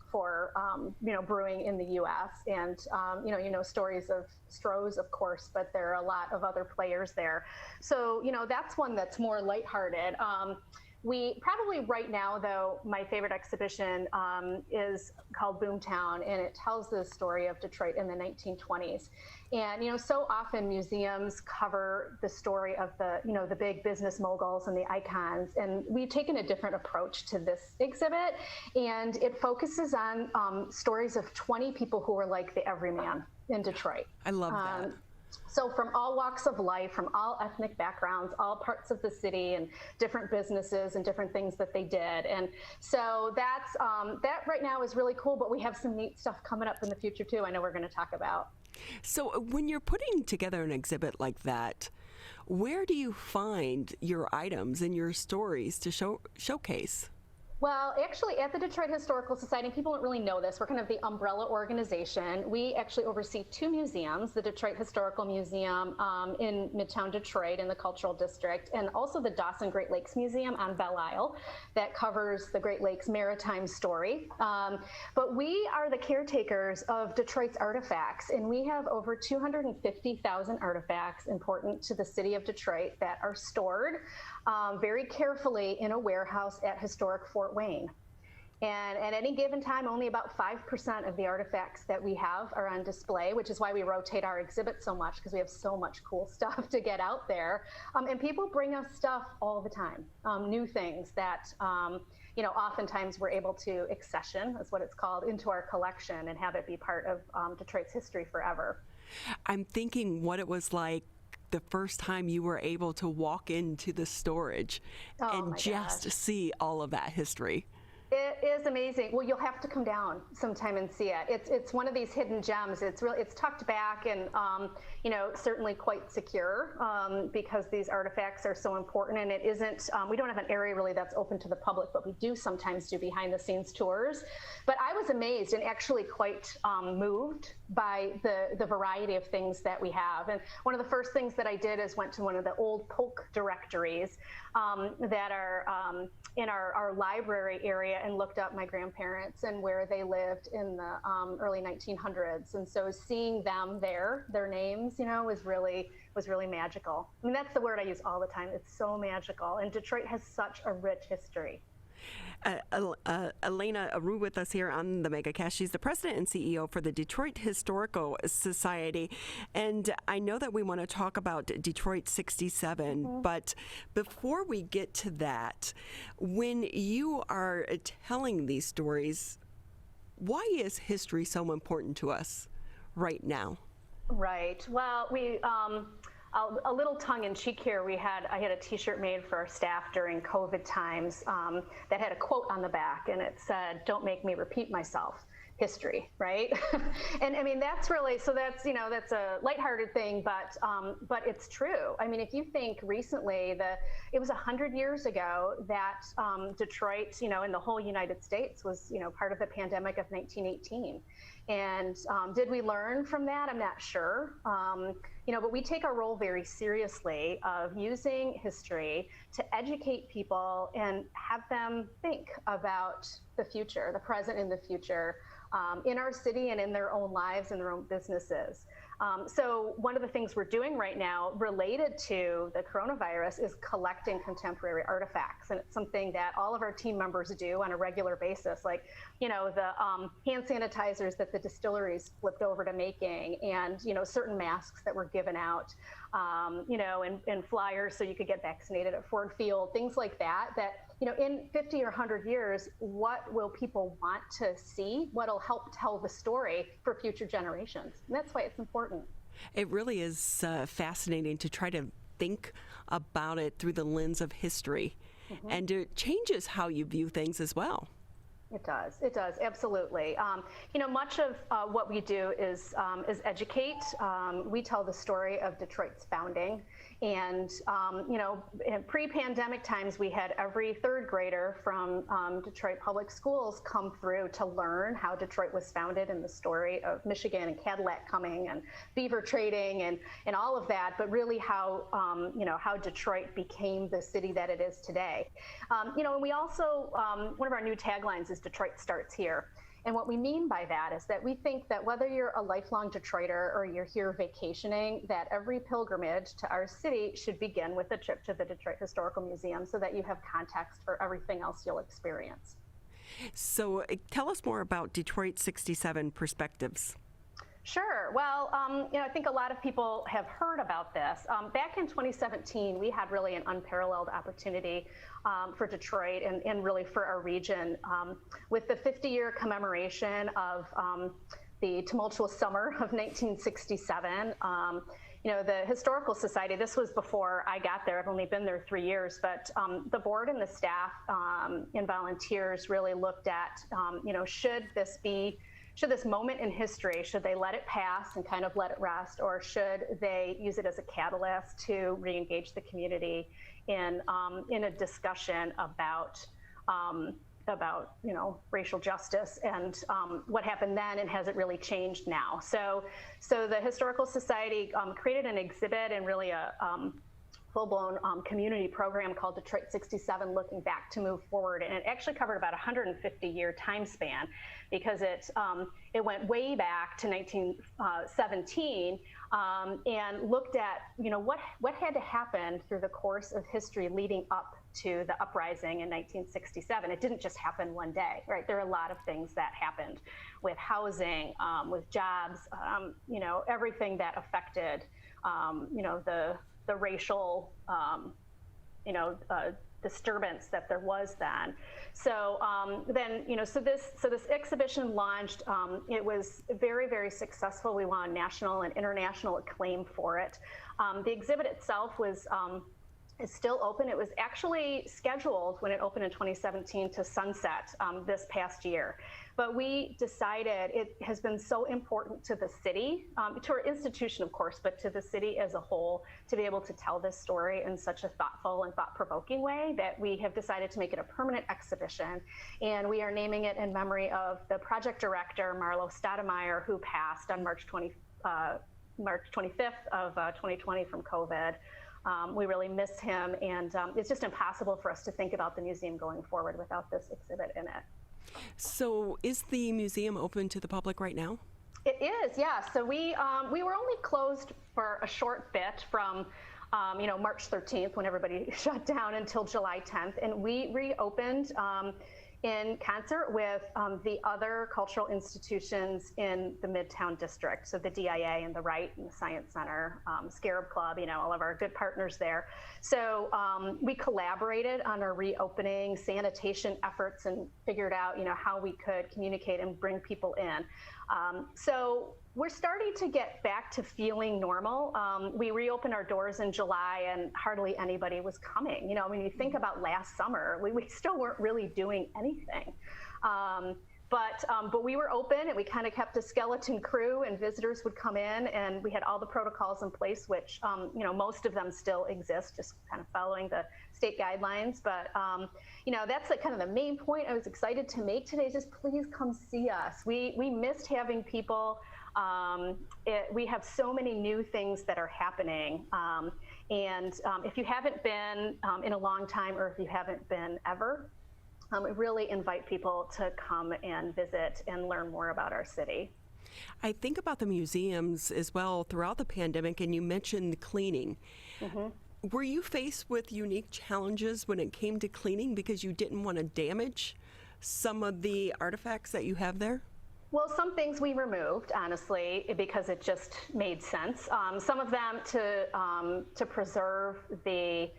Speaker 18: for, you know, brewing in the U.S. And, you know, stories of Stroh's, of course, but there are a lot of other players there. So, you know, that's one that's more lighthearted. We probably right now, though, my favorite exhibition is called Boomtown, and it tells the story of Detroit in the 1920s. And, you know, so often museums cover the story of the, you know, the big business moguls and the icons. And we've taken a different approach to this exhibit, and it focuses on stories of 20 people who were like the everyman in Detroit.
Speaker 2: I love that.
Speaker 18: So from all walks of life, from all ethnic backgrounds, all parts of the city, and different businesses and different things that they did. And so that's that right now is really cool, but we have some neat stuff coming up in the future too, I know we're going to talk about.
Speaker 2: So when you're putting together an exhibit like that, where do you find your items and your stories to showcase?
Speaker 18: Well, actually, at the Detroit Historical Society, people don't really know this, we're kind of the umbrella organization. We actually oversee 2 museums, the Detroit Historical Museum in Midtown Detroit in the Cultural District, and also the Dawson Great Lakes Museum on Belle Isle that covers the Great Lakes maritime story. But we are the caretakers of Detroit's artifacts, and we have over 250,000 artifacts important to the city of Detroit that are stored very carefully in a warehouse at historic Fort Wayne. And at any given time, only about 5% of the artifacts that we have are on display, which is why we rotate our exhibit so much, because we have so much cool stuff to get out there. And people bring us stuff all the time, new things that, you know, oftentimes we're able to accession, is what it's called, into our collection and have it be part of Detroit's history forever.
Speaker 2: I'm thinking what it was like the first time you were able to walk into the storage and just see all of that history.
Speaker 18: It is amazing. Well, you'll have to come down sometime and see it. It's one of these hidden gems. It's tucked back and you know, certainly quite secure because these artifacts are so important. And it isn't. We don't have an area really that's open to the public, but we do sometimes do behind-the-scenes tours. But I was amazed and actually quite moved by the variety of things that we have. And one of the first things that I did is went to one of the old polk directories that are in our library area and looked up my grandparents and where they lived in the early 1900s. And so seeing them there, their names, you know, was really magical. I mean, that's the word I use all the time. It's so magical. And Detroit has such a rich history.
Speaker 2: Elana Rugh with us here on the Megacast. She's the president and CEO for the Detroit Historical Society. And I know that we want to talk about Detroit 67, but before we get to that, when you are telling these stories, why is history so important to us right now?
Speaker 18: Right. Well, we a little tongue-in-cheek here. I had a T-shirt made for our staff during COVID times that had a quote on the back, and it said, "Don't make me repeat myself. History," right? And I mean, that's really, so that's, you know, that's a lighthearted thing, but it's true. I mean, if you think recently, it was 100 years ago that Detroit, you know, in the whole United States was, you know, part of the pandemic of 1918. And did we learn from that? I'm not sure. You know, but we take our role very seriously of using history to educate people and have them think about the future, the present and the future, in our city and in their own lives and their own businesses. So one of the things we're doing right now related to the coronavirus is collecting contemporary artifacts. And it's something that all of our team members do on a regular basis, like, the hand sanitizers that the distilleries flipped over to making, and, certain masks that were given out, and flyers so you could get vaccinated at Ford Field, things like that, in 50 or 100 years, what will people want to see? What'll help tell the story for future generations? And that's why it's important.
Speaker 2: It really is fascinating to try to think about it through the lens of history. Mm-hmm. And it changes how you view things as well.
Speaker 18: It does, absolutely. Much of what we do is educate. We tell the story of Detroit's founding. And, in pre-pandemic times, we had every third grader from Detroit Public Schools come through to learn how Detroit was founded and the story of Michigan and Cadillac coming and beaver trading and all of that, but really how Detroit became the city that it is today. And we also, one of our new taglines is Detroit starts here. And what we mean by that is that we think that whether you're a lifelong Detroiter or you're here vacationing, that every pilgrimage to our city should begin with a trip to the Detroit Historical Museum so that you have context for everything else you'll experience.
Speaker 2: So tell us more about Detroit 67 Perspectives.
Speaker 18: Sure. Well, I think a lot of people have heard about this. Back in 2017, we had really an unparalleled opportunity for Detroit and really for our region with the 50-year commemoration of the tumultuous summer of 1967. The Historical Society, this was before I got there. I've only been there 3 years, but the board and the staff and volunteers really looked at, should this moment in history, should they let it pass and kind of let it rest, or should they use it as a catalyst to re-engage the community in a discussion about racial justice and what happened then and has it really changed now? So the Historical Society created an exhibit and really a full-blown community program called Detroit 67, Looking Back to Move Forward. And it actually covered about a 150-year time span because it went way back to 1917 and looked at, what had to happen through the course of history leading up to the uprising in 1967. It didn't just happen one day, right? There are a lot of things that happened with housing, with jobs, everything that affected, the racial, disturbance that there was then. So so this exhibition launched. It was very, very successful. We won national and international acclaim for it. The exhibit itself is still open. It was actually scheduled when it opened in 2017 to sunset this past year. But we decided it has been so important to the city, to our institution, of course, but to the city as a whole, to be able to tell this story in such a thoughtful and thought-provoking way that we have decided to make it a permanent exhibition. And we are naming it in memory of the project director, Marlo Stoudemire, who passed on March 25th of 2020 from COVID. We really miss him, and it's just impossible for us to think about the museum going forward without this exhibit in it.
Speaker 2: So is the museum open to the public right now?
Speaker 18: It is, yeah. So we were only closed for a short bit from March 13th when everybody shut down until July 10th, and we reopened in concert with the other cultural institutions in the Midtown District, so the DIA and the Wright and the Science Center, Scarab Club, all of our good partners there. So we collaborated on our reopening sanitation efforts and figured out, how we could communicate and bring people in. So we're starting to get back to feeling normal. We reopened our doors in July and hardly anybody was coming. When you think about last summer, we still weren't really doing anything. But we were open and we kind of kept a skeleton crew and visitors would come in and we had all the protocols in place, which, most of them still exist, just kind of following the state guidelines. But, that's kind of the main point I was excited to make today, is just please come see us. We missed having people. We have so many new things that are happening. And if you haven't been in a long time, or if you haven't been ever, we really invite people to come and visit and learn more about our city.
Speaker 2: I think about the museums as well throughout the pandemic, and you mentioned cleaning. Were you faced with unique challenges when it came to cleaning because you didn't want to damage some of the artifacts that you have there?
Speaker 18: Well, some things we removed, honestly, because it just made sense. Some of them to preserve the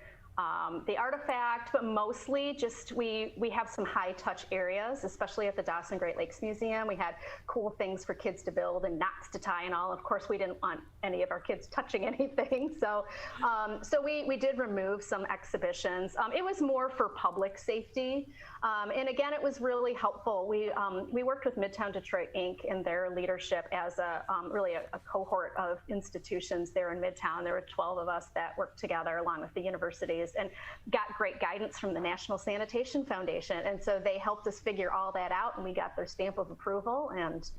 Speaker 18: artifact, but mostly just we have some high touch areas, especially at the Dawson Great Lakes Museum. We had cool things for kids to build and knots to tie and all. Of course, we didn't want any of our kids touching anything, so we did remove some exhibitions. It was more for public safety, and again, it was really helpful. We worked with Midtown Detroit Inc. in their leadership as really a cohort of institutions there in Midtown. There were 12 of us that worked together along with the universities and got great guidance from the National Sanitation Foundation. And so they helped us figure all that out, and we got their stamp of approval. And,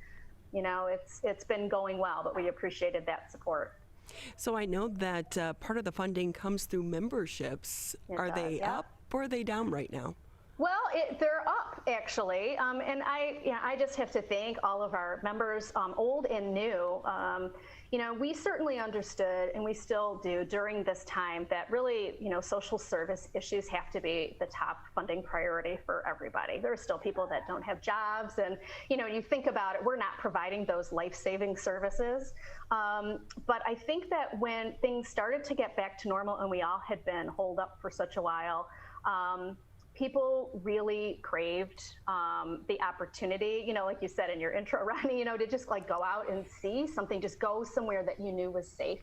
Speaker 18: you know, it's been going well, but we appreciated that support.
Speaker 2: So I know that part of the funding comes through memberships. Are they up or are they down right now?
Speaker 18: Well, they're up, actually, and I just have to thank all of our members, old and new. You know, we certainly understood, and we still do during this time, that really, you know, social service issues have to be the top funding priority for everybody. There are still people that don't have jobs, and, you know, you think about it, we're not providing those life-saving services. But I think that when things started to get back to normal, and we all had been holed up for such a while, people really craved the opportunity, you know, like you said in your intro, Ronnie, you know, to just like go out and see something, just go somewhere that you knew was safe.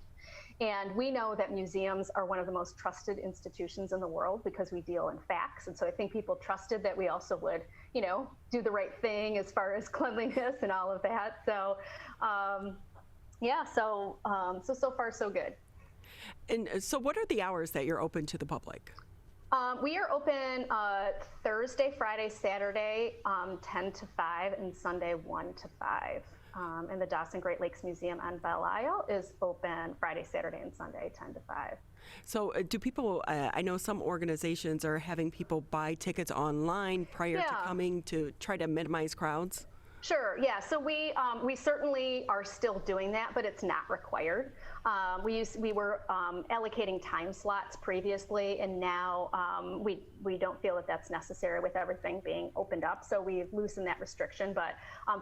Speaker 18: And we know that museums are one of the most trusted institutions in the world because we deal in facts. And so I think people trusted that we also would, you know, do the right thing as far as cleanliness and all of that. So, yeah, so far so good.
Speaker 2: And so what are the hours that you're open to the public?
Speaker 18: We are open Thursday, Friday, Saturday, 10 to 5, and Sunday, 1 to 5. And the Dawson Great Lakes Museum on Belle Isle is open Friday, Saturday, and Sunday, 10 to 5.
Speaker 2: So do people, I know some organizations are having people buy tickets online prior to coming to try to minimize crowds?
Speaker 18: Sure, yeah, so we certainly are still doing that, but it's not required. We were allocating time slots previously, and now we don't feel that that's necessary with everything being opened up, so we've loosened that restriction, but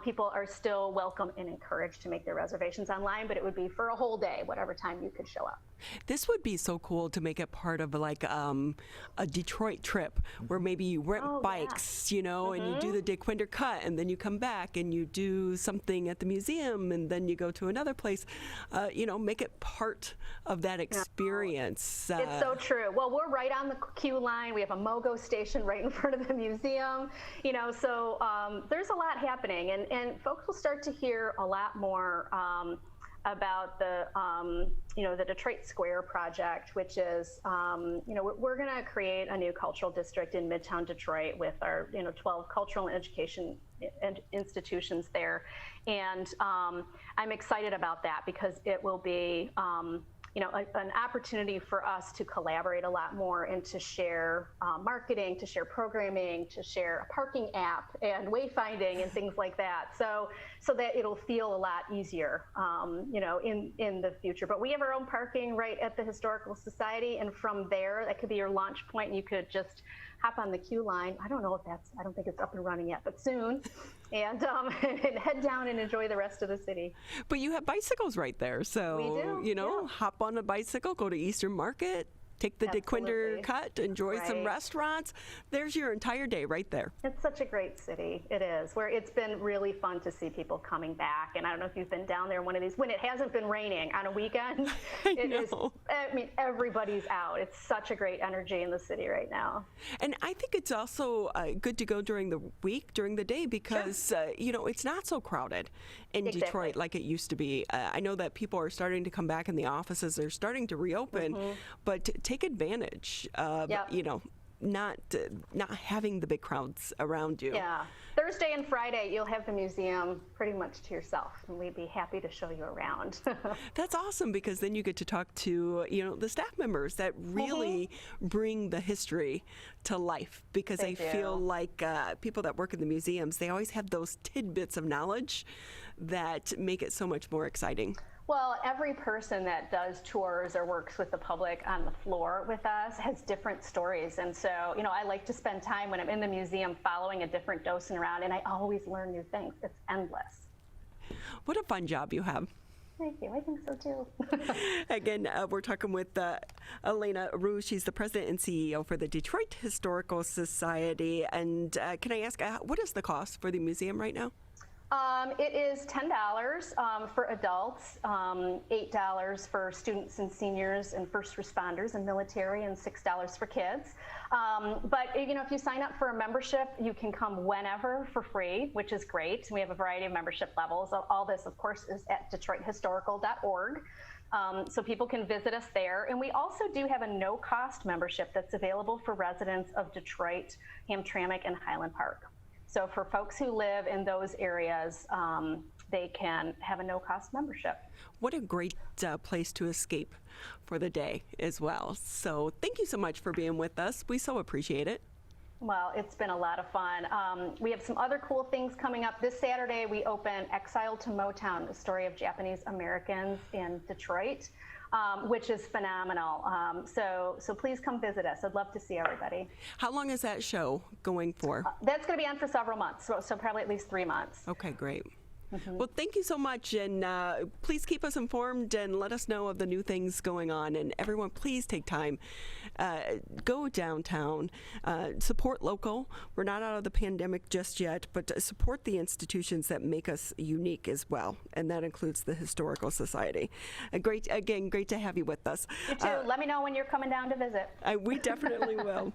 Speaker 18: people are still welcome and encouraged to make their reservations online, but it would be for a whole day, whatever time you could show up.
Speaker 2: This would be so cool to make it part of like a Detroit trip where maybe you rent bikes, you know, and you do the Dick Winder cut, and then you come back and you do something at the museum, and then you go to another place. You know, make it part of that experience.
Speaker 18: It's so true. Well, we're right on the queue line. We have a MOGO station right in front of the museum. You know, so there's a lot happening, and folks will start to hear a lot more about the you know, the Detroit Square project, which is you know, we're going to create a new cultural district in Midtown Detroit with our 12 cultural and education institutions there, and I'm excited about that because it will be you know, an opportunity for us to collaborate a lot more and to share marketing, to share programming, to share a parking app and wayfinding and things like that. So that it'll feel a lot easier, you know, in the future. But we have our own parking right at the Historical Society, and from there, that could be your launch point. You could just hop on the queue line. I don't think it's up and running yet, but soon. And head down and enjoy the rest of the city.
Speaker 2: But you have bicycles right there, so
Speaker 18: we do,
Speaker 2: you know, hop on a bicycle, go to Eastern Market, take the Dick Winder cut, enjoy some restaurants. There's your entire day right there.
Speaker 18: It's such a great city. It is. Where it's been really fun to see people coming back. And I don't know if you've been down there one of these when it hasn't been raining on a weekend. I mean, everybody's out. It's such a great energy in the city right now.
Speaker 2: And I think it's also good to go during the week, during the day, because you know, it's not so crowded in Detroit like it used to be. I know that people are starting to come back in the offices. They're starting to reopen, but take advantage of, you know, not having the big crowds around you.
Speaker 18: Yeah, Thursday and Friday, you'll have the museum pretty much to yourself, and we'd be happy to show you around.
Speaker 2: That's awesome, because then you get to talk to, the staff members that really bring the history to life, because I feel like people that work in the museums, they always have those tidbits of knowledge that make it so much more exciting.
Speaker 18: Well, every person that does tours or works with the public on the floor with us has different stories. And so, I like to spend time when I'm in the museum following a different docent around, and I always learn new things. It's endless.
Speaker 2: What a fun job you have.
Speaker 18: Thank you. I think so too.
Speaker 2: Again, we're talking with Elana Rugh. She's the president and CEO for the Detroit Historical Society. And can I ask, what is the cost for the museum right now?
Speaker 18: It is $10 for adults, $8 for students and seniors and first responders and military, and $6 for kids. But if you sign up for a membership, you can come whenever for free, which is great. We have a variety of membership levels. All this, of course, is at DetroitHistorical.org. So people can visit us there. And we also do have a no-cost membership that's available for residents of Detroit, Hamtramck, and Highland Park. So for folks who live in those areas, they can have a no-cost membership.
Speaker 2: What a great place to escape for the day as well. So thank you so much for being with us. We so appreciate it.
Speaker 18: Well, it's been a lot of fun. We have some other cool things coming up. This Saturday, we open Exiled to Motown, the story of Japanese Americans in Detroit, which is phenomenal. So please come visit us. I'd love to see everybody.
Speaker 2: How long is that show going for?
Speaker 18: That's going to be on for several months, so probably at least 3 months.
Speaker 2: Okay, great. Well, thank you so much, and please keep us informed and let us know of the new things going on. And everyone, please take time, go downtown, support local. We're not out of the pandemic just yet, but support the institutions that make us unique as well, and that includes the Historical Society. Great to have you with us.
Speaker 18: You too. Let me know when you're coming down to visit.
Speaker 2: We definitely will.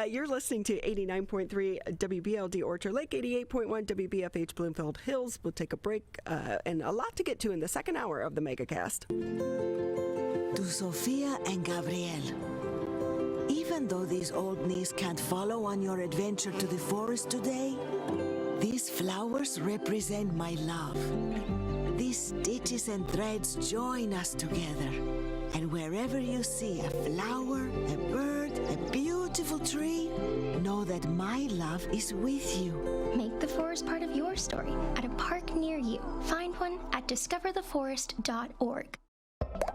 Speaker 2: You're listening to 89.3 WBLD Orchard Lake, 88.1 WBFH Bloomfield Hills. We'll take a break and a lot to get to in the second hour of the Megacast.
Speaker 19: To Sophia and Gabriel, even though these old knees can't follow on your adventure to the forest today, these flowers represent my love. These stitches and threads join us together. And wherever you see a flower, a bird, a beautiful tree, know that my love is with you.
Speaker 13: Make the forest part of your story at a park near you. Find one at discovertheforest.org.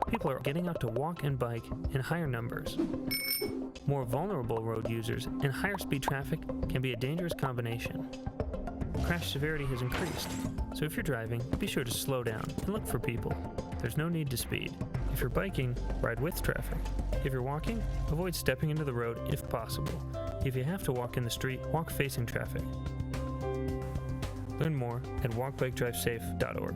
Speaker 20: People are getting out to walk and bike in higher numbers. More vulnerable road users and higher speed traffic can be a dangerous combination. Crash severity has increased, so if you're driving, be sure to slow down and look for people. There's no need to speed. If you're biking, ride with traffic. If you're walking, avoid stepping into the road if possible. If you have to walk in the street, walk facing traffic. Learn more at walkbikedrivesafe.org.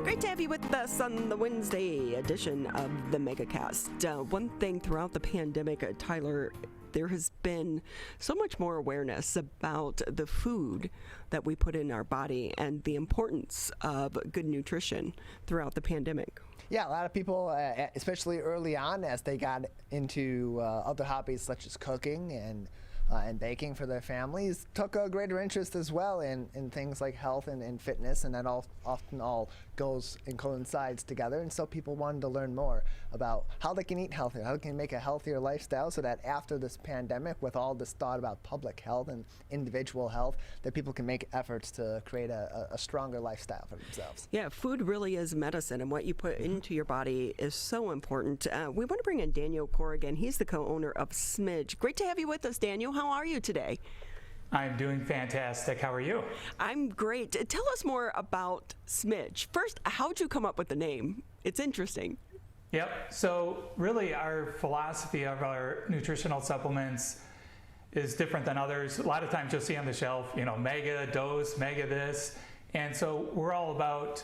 Speaker 2: Great to have you with us on the Wednesday edition of the Megacast. One thing throughout the pandemic, Tyler, there has been so much more awareness about the food that we put in our body and the importance of good nutrition throughout the pandemic.
Speaker 1: Yeah, a lot of people, especially early on as they got into other hobbies such as cooking and baking for their families, took a greater interest as well in things like health and fitness, and that often all goes and coincides together. And so people wanted to learn more about how they can eat healthier, how they can make a healthier lifestyle, so that after this pandemic, with all this thought about public health and individual health, that people can make efforts to create a stronger lifestyle for themselves.
Speaker 2: Yeah, food really is medicine, and what you put into your body is so important. We want to bring in Daniel Corrigan. He's the co-owner of Smidge. Great to have you with us, Daniel. How are you today?
Speaker 21: I'm doing fantastic. How are you?
Speaker 2: I'm great. Tell us more about Smidge. First, how'd you come up with the name? It's interesting.
Speaker 21: Yep. So really our philosophy of our nutritional supplements is different than others. A lot of times you'll see on the shelf, mega dose, mega this. And so we're all about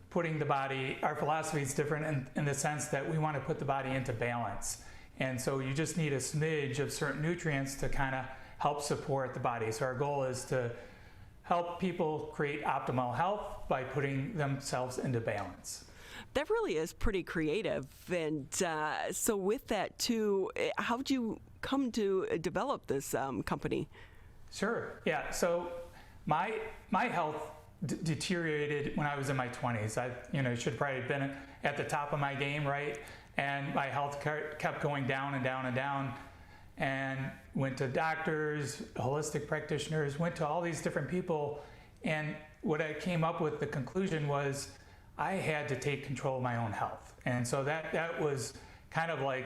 Speaker 21: putting the body, our philosophy is different in the sense that we want to put the body into balance. And so you just need a smidge of certain nutrients to kind of help support the body. So our goal is to help people create optimal health by putting themselves into balance.
Speaker 2: That really is pretty creative. And so with that too, how did you come to develop this company?
Speaker 21: Sure. Yeah. So my health deteriorated when I was in my 20s. I should probably have been at the top of my game, right? And my health kept going down and down and down. And went to doctors, holistic practitioners, went to all these different people. And what I came up with, the conclusion was I had to take control of my own health. And so that was kind of like,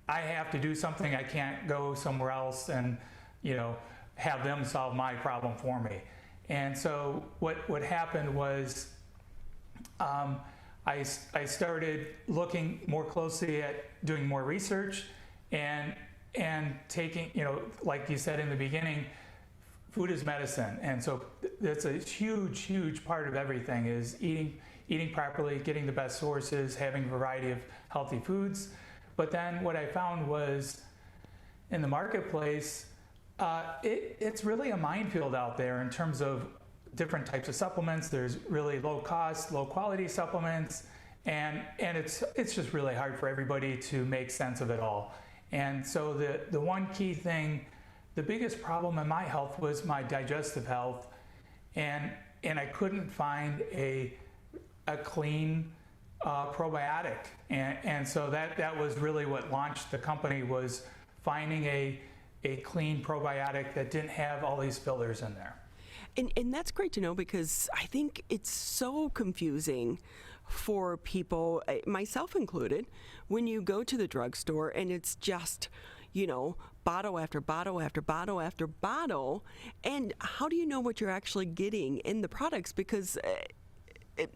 Speaker 21: I have to do something. I can't go somewhere else and, have them solve my problem for me. And so what happened was I started looking more closely at doing more research and taking, like you said in the beginning, food is medicine. And so that's a huge part of everything is eating properly, getting the best sources, having a variety of healthy foods. But then what I found was in the marketplace, it's really a minefield out there in terms of different types of supplements. There's really low cost, low quality supplements, and it's just really hard for everybody to make sense of it all. And so the one key thing, the biggest problem in my health was my digestive health, and I couldn't find a clean probiotic. And so that was really what launched the company, was finding a clean probiotic that didn't have all these fillers in there.
Speaker 2: And that's great to know, because I think it's so confusing for people, myself included, when you go to the drugstore and it's just, bottle after bottle after bottle after bottle. And how do you know what you're actually getting in the products? Because,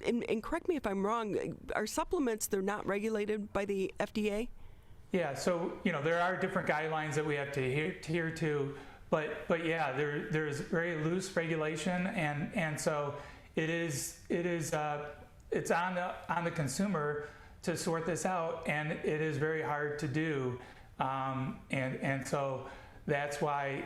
Speaker 2: and correct me if I'm wrong, are supplements, they're not regulated by the FDA?
Speaker 21: Yeah, so, there are different guidelines that we have to adhere to. But yeah, there's very loose regulation, and so it's on the consumer to sort this out, and it is very hard to do, and so that's why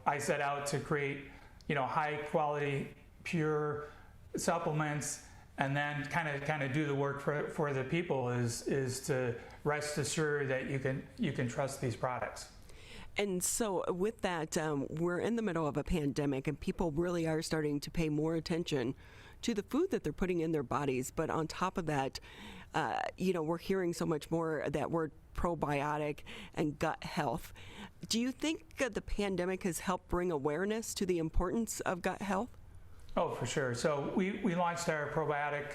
Speaker 21: I set out to create high quality, pure supplements, and then kind of do the work for the people is to rest assured that you can trust these products.
Speaker 2: And so with that, we're in the middle of a pandemic, and people really are starting to pay more attention to the food that they're putting in their bodies. But on top of that, we're hearing so much more that word probiotic and gut health. Do you think the pandemic has helped bring awareness to the importance of gut health?
Speaker 21: Oh, for sure. So we launched our probiotic.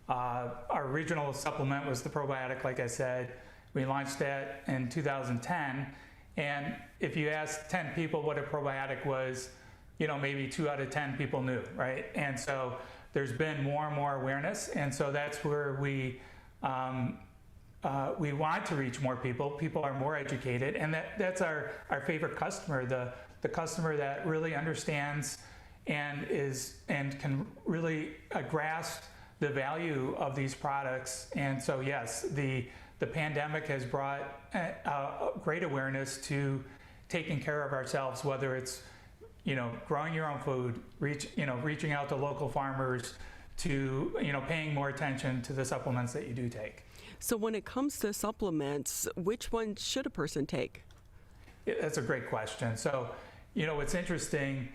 Speaker 21: Our original supplement was the probiotic, like I said. We launched that in 2010. And if you asked 10 people what a probiotic was, maybe 2 out of 10 people knew, right? And so there's been more and more awareness, and so that's where we want to reach more people. People are more educated, and that's our favorite customer, the customer that really understands and can really grasp the value of these products. And so yes, the pandemic has brought great awareness to taking care of ourselves, whether it's growing your own food, reaching out to local farmers, to paying more attention to the supplements that you do take.
Speaker 2: So when it comes to supplements, which one should a person take?
Speaker 21: That's a great question. So what's interesting,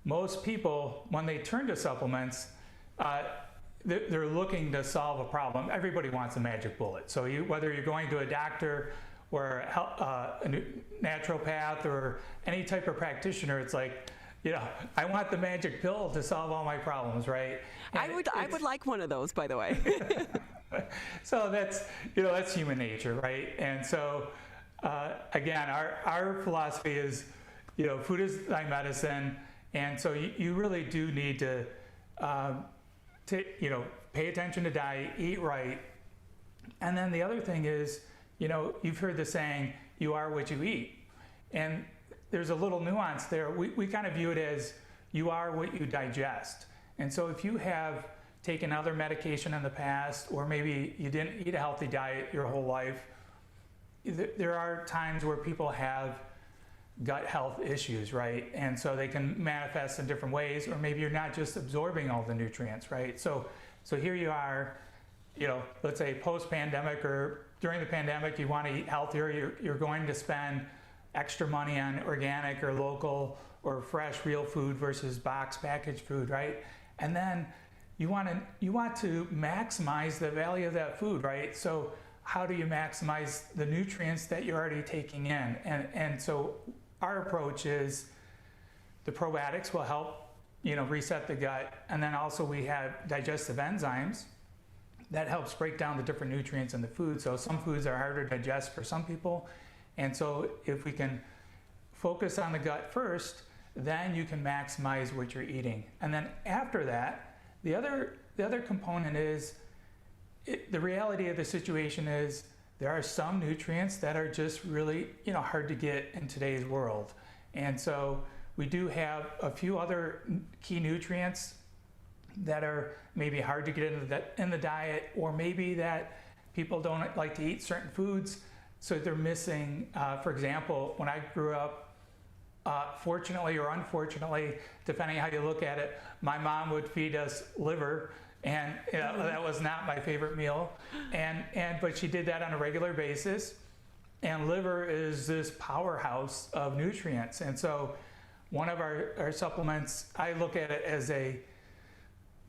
Speaker 21: most people, when they turn to supplements, they're looking to solve a problem. Everybody wants a magic bullet. So whether you're going to a doctor or a naturopath or any type of practitioner, it's like, I want the magic pill to solve all my problems, right?
Speaker 2: And I would like one of those, by the way.
Speaker 21: So that's human nature, right? And so again, our philosophy is, food is thy medicine, and so you really do need to pay attention to diet, eat right. And then the other thing is, you've heard the saying, you are what you eat. And there's a little nuance there. We kind of view it as you are what you digest. And so if you have taken other medication in the past, or maybe you didn't eat a healthy diet your whole life, there are times where people have gut health issues, right? And so they can manifest in different ways, or maybe you're not just absorbing all the nutrients, right? So here you are, let's say post-pandemic or during the pandemic, you want to eat healthier, you're going to spend extra money on organic or local or fresh, real food versus box packaged food, right? And then you want to maximize the value of that food, right? So how do you maximize the nutrients that you're already taking in? And so our approach is the probiotics will help, reset the gut. And then also we have digestive enzymes that helps break down the different nutrients in the food. So some foods are harder to digest for some people. And so if we can focus on the gut first, then you can maximize what you're eating. And then after that, the other component is, the reality of the situation is there are some nutrients that are just really, hard to get in today's world. And so we do have a few other key nutrients that are maybe hard to get in the diet, or maybe that people don't like to eat certain foods, so they're missing. For example, when I grew up, fortunately or unfortunately, depending how you look at it, my mom would feed us liver, and that was not my favorite meal, but she did that on a regular basis. And liver is this powerhouse of nutrients, and so one of our supplements, I look at it as a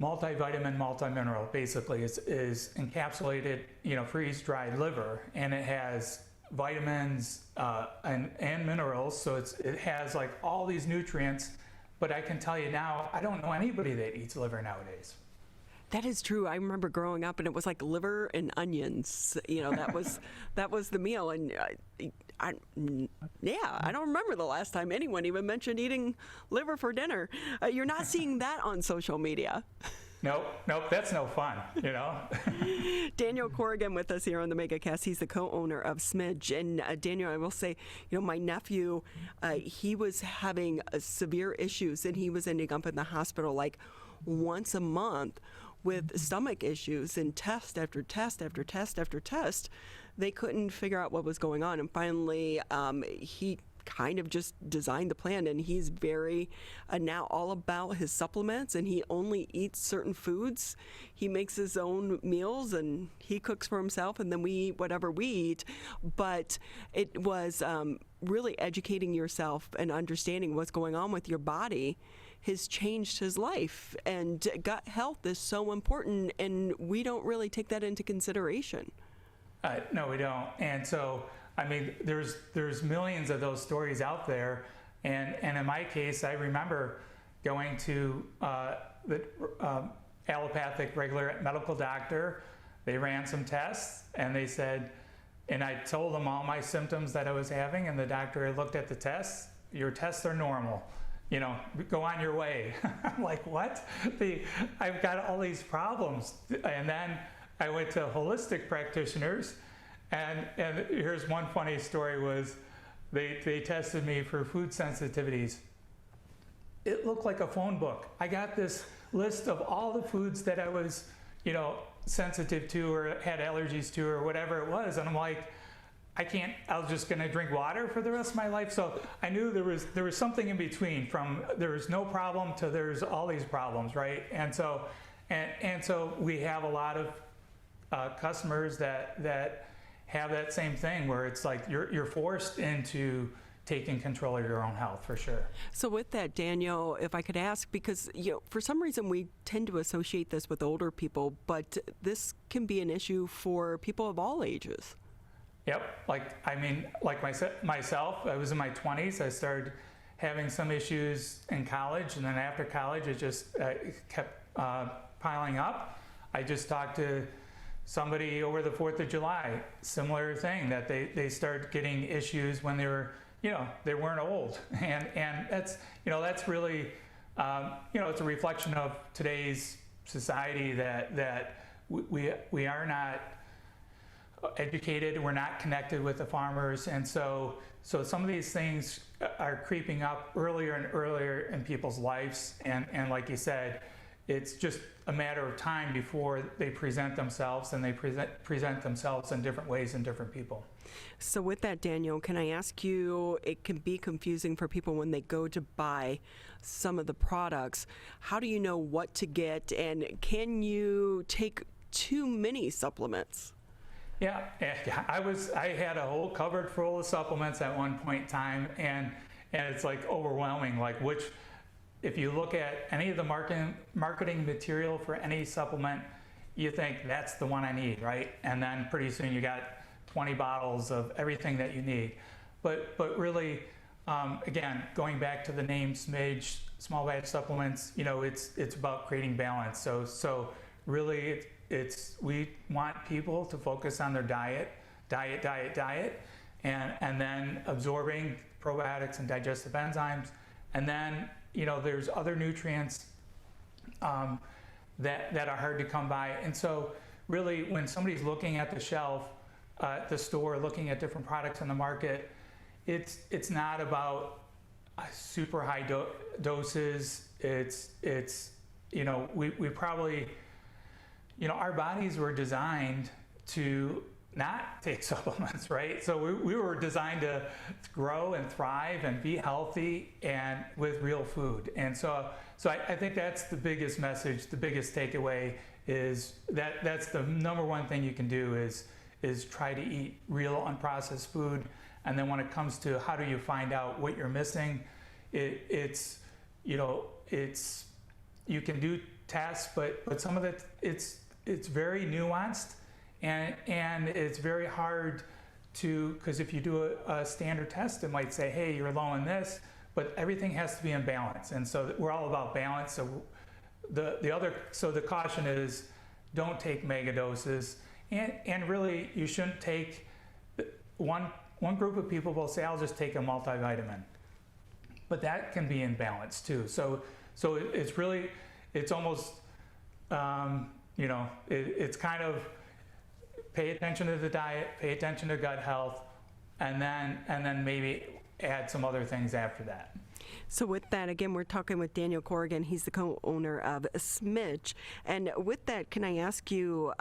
Speaker 21: multivitamin, multimineral, basically is encapsulated, freeze-dried liver, and it has vitamins and minerals, so it has like all these nutrients. But I can tell you now, I don't know anybody that eats liver nowadays.
Speaker 2: That is true. I remember growing up, and it was like liver and onions. That was the meal, and I don't remember the last time anyone even mentioned eating liver for dinner. You're not seeing that on social media.
Speaker 21: Nope, that's no fun,
Speaker 2: Daniel Corrigan with us here on the Megacast. He's the co-owner of Smidge. And Daniel, I will say, my nephew, he was having severe issues, and he was ending up in the hospital like once a month with stomach issues, and test after test after test after test. They couldn't figure out what was going on. And finally, he kind of just designed the plan, and he's very now all about his supplements, and he only eats certain foods. He makes his own meals, and he cooks for himself, and then we eat whatever we eat. But it was really educating yourself and understanding what's going on with your body has changed his life. And gut health is so important, and we don't really take that into consideration.
Speaker 21: No, we don't. And so, there's millions of those stories out there. And in my case, I remember going to the allopathic regular medical doctor. They ran some tests, and they said, and I told them all my symptoms that I was having, and the doctor looked at the tests. Your tests are normal. Go on your way. I'm like, what? I've got all these problems. And then I went to holistic practitioners, and here's one funny story was they tested me for food sensitivities. It looked like a phone book. I got this list of all the foods that I was, sensitive to or had allergies to or whatever it was, and I'm like, I was just going to drink water for the rest of my life. So I knew there was something in between, from there was no problem to there's all these problems, right? And so we have a lot of customers that have that same thing, where it's like you're forced into taking control of your own health, for sure.
Speaker 2: So with that, Daniel, if I could ask, because for some reason we tend to associate this with older people, but this can be an issue for people of all ages.
Speaker 21: Yep, like myself, I was in my 20s. I started having some issues in college, and then after college, it just kept piling up. I just talked to somebody over the 4th of July, similar thing, that they started getting issues when they were, they weren't old, and that's really, it's a reflection of today's society that we are not educated, we're not connected with the farmers, and so some of these things are creeping up earlier and earlier in people's lives, and like you said, it's just a matter of time before they present themselves, and they present themselves in different ways in different people.
Speaker 2: So with that, Daniel, can I ask you, it can be confusing for people when they go to buy some of the products. How do you know what to get, and can you take too many supplements.
Speaker 21: Yeah, I had a whole cupboard full of supplements at one point in time, and it's like overwhelming. Like if you look at any of the marketing material for any supplement, you think that's the one I need, right? And then pretty soon you got 20 bottles of everything that you need. But really, again, going back to the name Smidge, small batch supplements, it's about creating balance. So really, we want people to focus on their diet, and then absorbing probiotics and digestive enzymes. And then, there's other nutrients that are hard to come by. And so really, when somebody's looking at the shelf, the store, looking at different products in the market, it's not about super high doses. We probably, our bodies were designed to not take supplements, right? So we were designed to grow and thrive and be healthy and with real food. And so I think that's the biggest message, the biggest takeaway is that's the number one thing you can do is try to eat real unprocessed food. And then when it comes to how do you find out what you're missing, it's you can do tests, but some of it it's very nuanced and it's very hard to, because if you do a standard test, it might say, hey, you're low in this, but everything has to be in balance. And so we're all about balance. So the caution is don't take mega doses, and really you shouldn't take one group of people will say, I'll just take a multivitamin, but that can be in balance too. So it's really, it's almost, it's kind of pay attention to the diet, pay attention to gut health, and then maybe add some other things after that.
Speaker 2: So with that, again, we're talking with Daniel Corrigan. He's the co-owner of Smidge. And with that, can I ask you,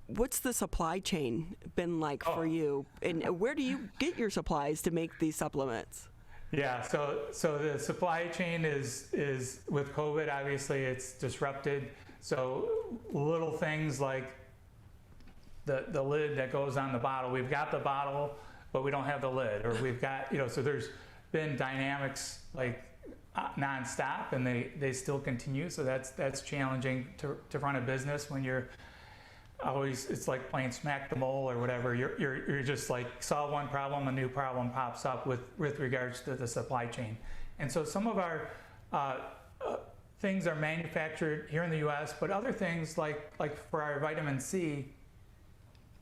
Speaker 2: what's the supply chain been like for you? And where do you get your supplies to make these supplements?
Speaker 21: Yeah, so the supply chain is with COVID, obviously it's disrupted. So little things like the lid that goes on the bottle. We've got the bottle, but we don't have the lid. Or we've got, so there's been dynamics like nonstop, and they still continue. So that's challenging to run a business when you're always, it's like playing smack the mole or whatever. You're just like solve one problem, a new problem pops up with regards to the supply chain. And so some of our things are manufactured here in the U.S., but other things like for our vitamin C,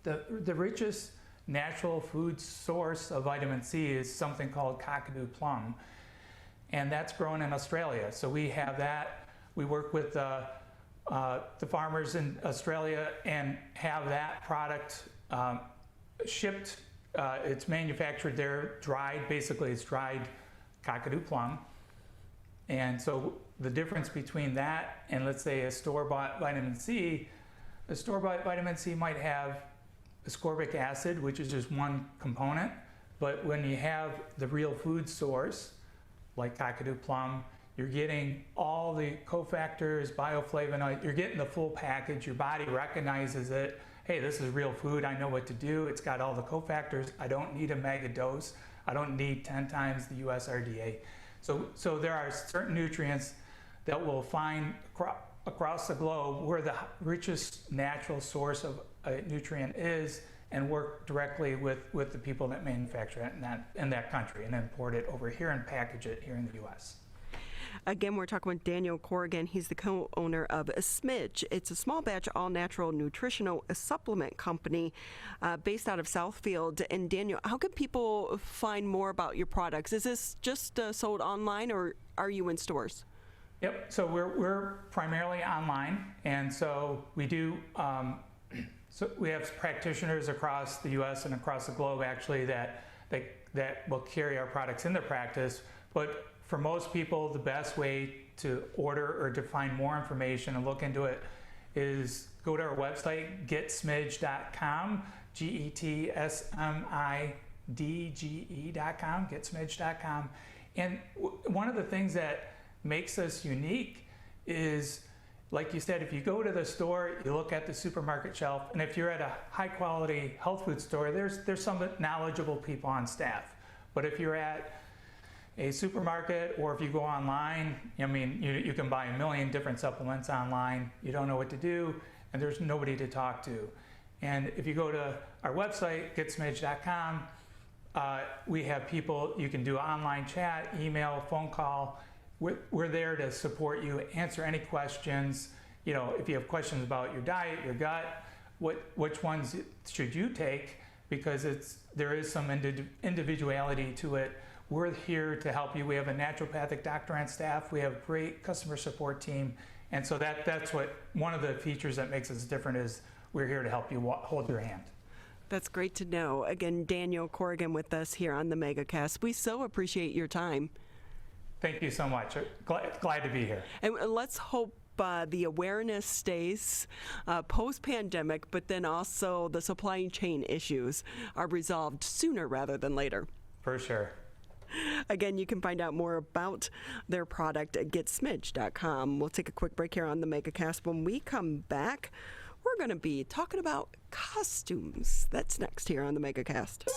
Speaker 21: the richest natural food source of vitamin C is something called cockatoo plum, and that's grown in Australia. So we have that. We work with the farmers in Australia and have that product shipped. It's manufactured there, dried. Basically, it's dried cockatoo plum. And so the difference between that and, let's say, a store-bought vitamin C, a store-bought vitamin C might have ascorbic acid, which is just one component. But when you have the real food source, like cockatoo plum, you're getting all the cofactors, bioflavonoids, you're getting the full package. Your body recognizes it. Hey, this is real food. I know what to do. It's got all the cofactors. I don't need a mega dose. I don't need 10 times the USRDA. So there are certain nutrients that we'll find across the globe where the richest natural source of a nutrient is, and work directly with the people that manufacture it in that country and import it over here and package it here in the U.S.
Speaker 2: Again, we're talking with Daniel Corrigan. He's the co-owner of Smidge. It's a small batch, all-natural nutritional supplement company based out of Southfield. And Daniel, how can people find more about your products? Is this just sold online, or are you in stores?
Speaker 21: Yep. So we're primarily online, and so we do. So we have practitioners across the U.S. and across the globe, actually, that will carry our products in their practice. But for most people, the best way to order or to find more information and look into it is go to our website, getsmidge.com, GETSMIDGE.com, getsmidge.com. And one of the things that makes us unique is like you said, if you go to the store, you look at the supermarket shelf, and if you're at a high-quality health food store, there's some knowledgeable people on staff. But if you're at a supermarket, or if you go online, I mean, you can buy a million different supplements online. You don't know what to do, and there's nobody to talk to. And if you go to our website, getsmidge.com, we have people, you can do online chat, email, phone call. We're there to support you, answer any questions. You know, if you have questions about your diet, your gut, which ones should you take? Because there is some individuality to it. We're here to help you. We have a naturopathic doctor on staff. We have a great customer support team. And so that's what one of the features that makes us different is we're here to help you hold your hand.
Speaker 2: That's great to know. Again, Daniel Corrigan with us here on the Megacast. We so appreciate your time.
Speaker 21: Thank you so much. Glad to be here.
Speaker 2: And let's hope the awareness stays post-pandemic, but then also the supply chain issues are resolved sooner rather than later.
Speaker 21: For sure.
Speaker 2: Again, you can find out more about their product at getsmidge.com. We'll take a quick break here on the Megacast. When we come back, we're going to be talking about costumes. That's next here on the Megacast.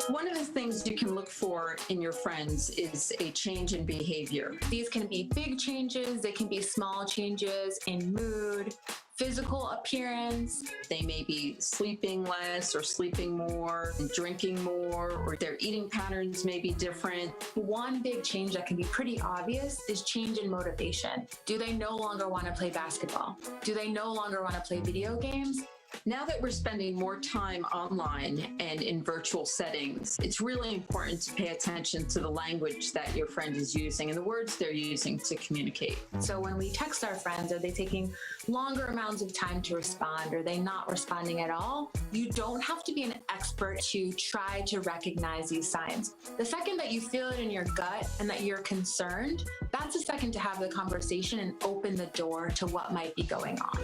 Speaker 4: One of the things you can look for in your friends is a change in behavior. These can be big changes, they can be small changes in mood, physical appearance. They may be sleeping less or sleeping more, drinking more, or their eating patterns may be different. One big change that can be pretty obvious is change in motivation. Do they no longer want to play basketball? Do they no longer want to play video games? Now that we're spending more time online and in virtual settings, it's really important to pay attention to the language that your friend is using and the words they're using to communicate. So when we text our friends, are they taking longer amounts of time to respond? Are they not responding at all? You don't have to be an expert to try to recognize these signs. The second that you feel it in your gut and that you're concerned, that's the second to have the conversation and open the door to what might be going on.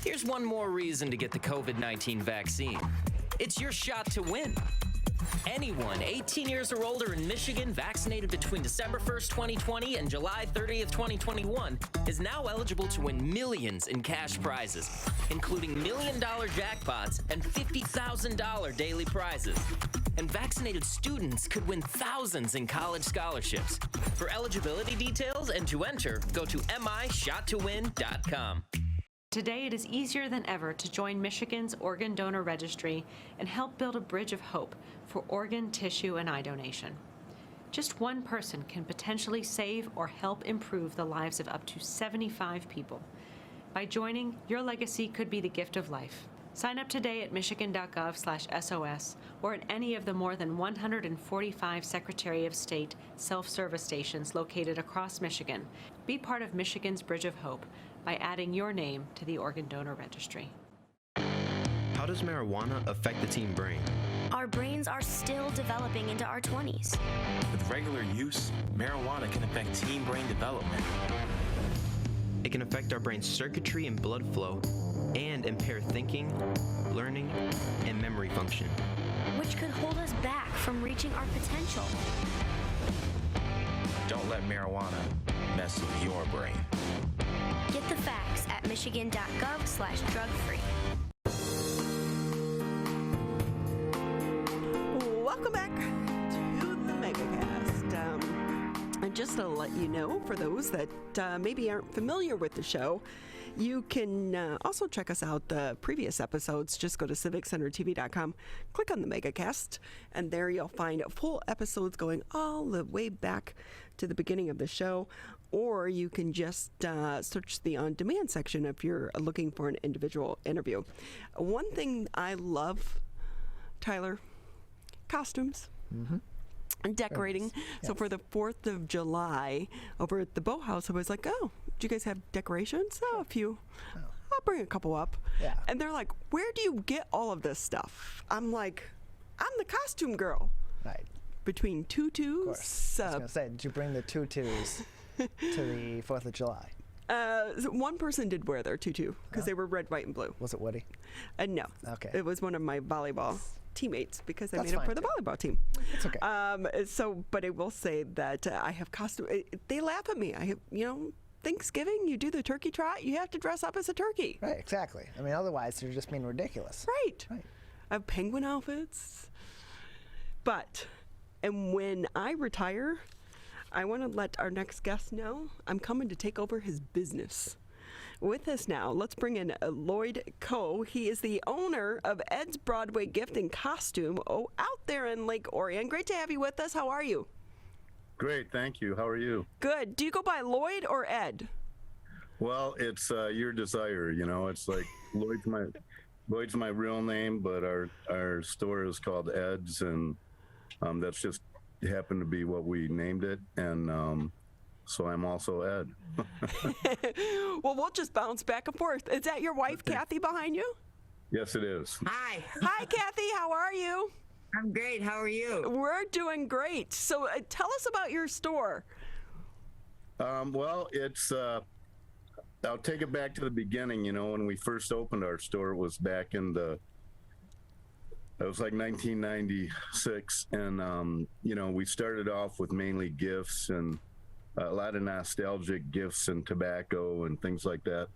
Speaker 16: Here's one more reason to get the COVID-19 vaccine. It's your shot to win. Anyone 18 years or older in Michigan vaccinated between December 1st, 2020 and July 30th, 2021 is now eligible to win millions in cash prizes, including $1 million jackpots and $50,000 daily prizes. And vaccinated students could win thousands in college scholarships. For eligibility details and to enter, go to mishottowin.com.
Speaker 22: Today, it is easier than ever to join Michigan's Organ Donor Registry and help build a bridge of hope for organ, tissue, and eye donation. Just one person can potentially save or help improve the lives of up to 75 people. By joining, your legacy could be the gift of life. Sign up today at michigan.gov/SOS or at any of the more than 145 Secretary of State self-service stations located across Michigan. Be part of Michigan's Bridge of Hope by adding your name to the Organ Donor Registry.
Speaker 12: How does marijuana affect the teen brain?
Speaker 13: Our brains are still developing into our 20s.
Speaker 23: With regular use, marijuana can affect teen brain development.
Speaker 12: It can affect our brain's circuitry and blood flow and impair thinking, learning, and memory function,
Speaker 13: which could hold us back from reaching our potential.
Speaker 23: Don't let marijuana mess with your brain.
Speaker 13: Get the facts at michigan.gov/drug-free.
Speaker 2: Welcome back to the Megacast. And just to let you know, for those that maybe aren't familiar with the show, you can also check us out the previous episodes. Just go to civiccentertv.com, click on the Megacast, and there you'll find full episodes going all the way back to the beginning of the show. Or you can just search the on-demand section if you're looking for an individual interview. One thing I love, Tyler, costumes.
Speaker 1: Mm-hmm.
Speaker 2: And decorating.
Speaker 1: Yes.
Speaker 2: So for the 4th of July over at the Bow House, I was like, oh, do you guys have decorations? Oh, a few. Oh. I'll bring a couple up.
Speaker 1: Yeah.
Speaker 2: And they're like, where do you get all of this stuff? I'm like, I'm the costume girl.
Speaker 1: Right.
Speaker 2: Between tutus.
Speaker 1: Of course. I was going to say, did you bring the tutus to the 4th of July?
Speaker 2: So one person did wear their tutu because they were red, white, and blue.
Speaker 1: Was it Woody?
Speaker 2: No.
Speaker 1: Okay.
Speaker 2: It was one of my volleyball teammates because I
Speaker 1: That's
Speaker 2: made them
Speaker 1: fine,
Speaker 2: for the
Speaker 1: too.
Speaker 2: volleyball team.
Speaker 1: It's okay.
Speaker 2: So, but I will say that I have costume. They laugh at me. I have, Thanksgiving, you do the turkey trot, you have to dress up as a turkey.
Speaker 1: Right, exactly. I mean, otherwise they're just being ridiculous.
Speaker 2: Right. I have penguin outfits. And when I retire, I want to let our next guest know I'm coming to take over his business. With us now, let's bring in Lloyd Coe. He is the owner of Ed's Broadway Gift and Costume out there in Lake Orion. Great to have you with us. How are you?
Speaker 5: Great, thank you. How are you?
Speaker 2: Good. Do you go by Lloyd or Ed?
Speaker 5: Well, it's your desire, It's like Lloyd's my real name, but our store is called Ed's, and that's just happened to be what we named it, and so I'm also Ed.
Speaker 2: Well, we'll just bounce back and forth. Is that your wife, Kathy, behind you?
Speaker 5: Yes, it is.
Speaker 6: Hi.
Speaker 2: Hi, Kathy. How are you?
Speaker 6: I'm great. How are you?
Speaker 2: We're doing great. So tell us about your store.
Speaker 5: Well, it's I'll take it back to the beginning. When we first opened our store, it was back in it was like 1996, and we started off with mainly gifts and a lot of nostalgic gifts and tobacco and things like that,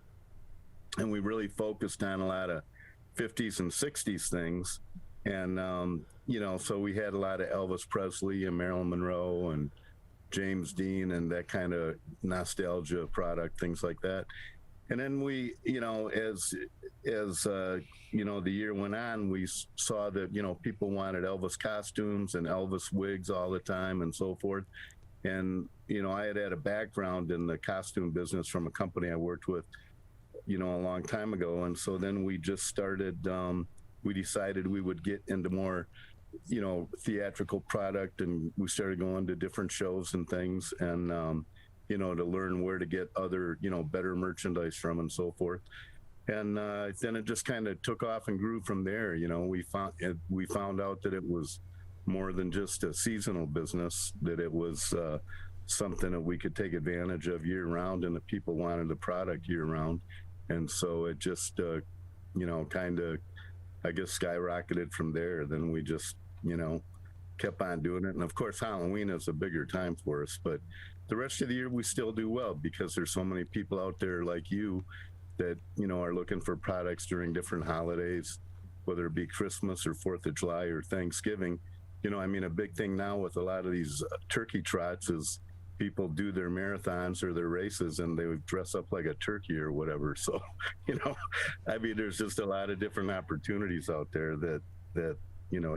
Speaker 5: and we really focused on a lot of 50s and 60s things, and so we had a lot of Elvis Presley and Marilyn Monroe and James Dean and that kind of nostalgia product, things like that. And then we, as the year went on, we saw that, people wanted Elvis costumes and Elvis wigs all the time and so forth. And, I had a background in the costume business from a company I worked with, a long time ago. And so then we just started, we decided we would get into more, theatrical product, and we started going to different shows and things, and, to learn where to get other, better merchandise from and so forth. And then it just kind of took off and grew from there. We found out that it was more than just a seasonal business, that it was something that we could take advantage of year round, and that people wanted the product year round. And so it just, kind of, I guess, skyrocketed from there. Then we just, kept on doing it. And of course, Halloween is a bigger time for us, but the rest of the year we still do well because there's so many people out there like you that, are looking for products during different holidays, whether it be Christmas or 4th of July or Thanksgiving. A big thing now with a lot of these turkey trots is people do their marathons or their races and they would dress up like a turkey or whatever. So, there's just a lot of different opportunities out there that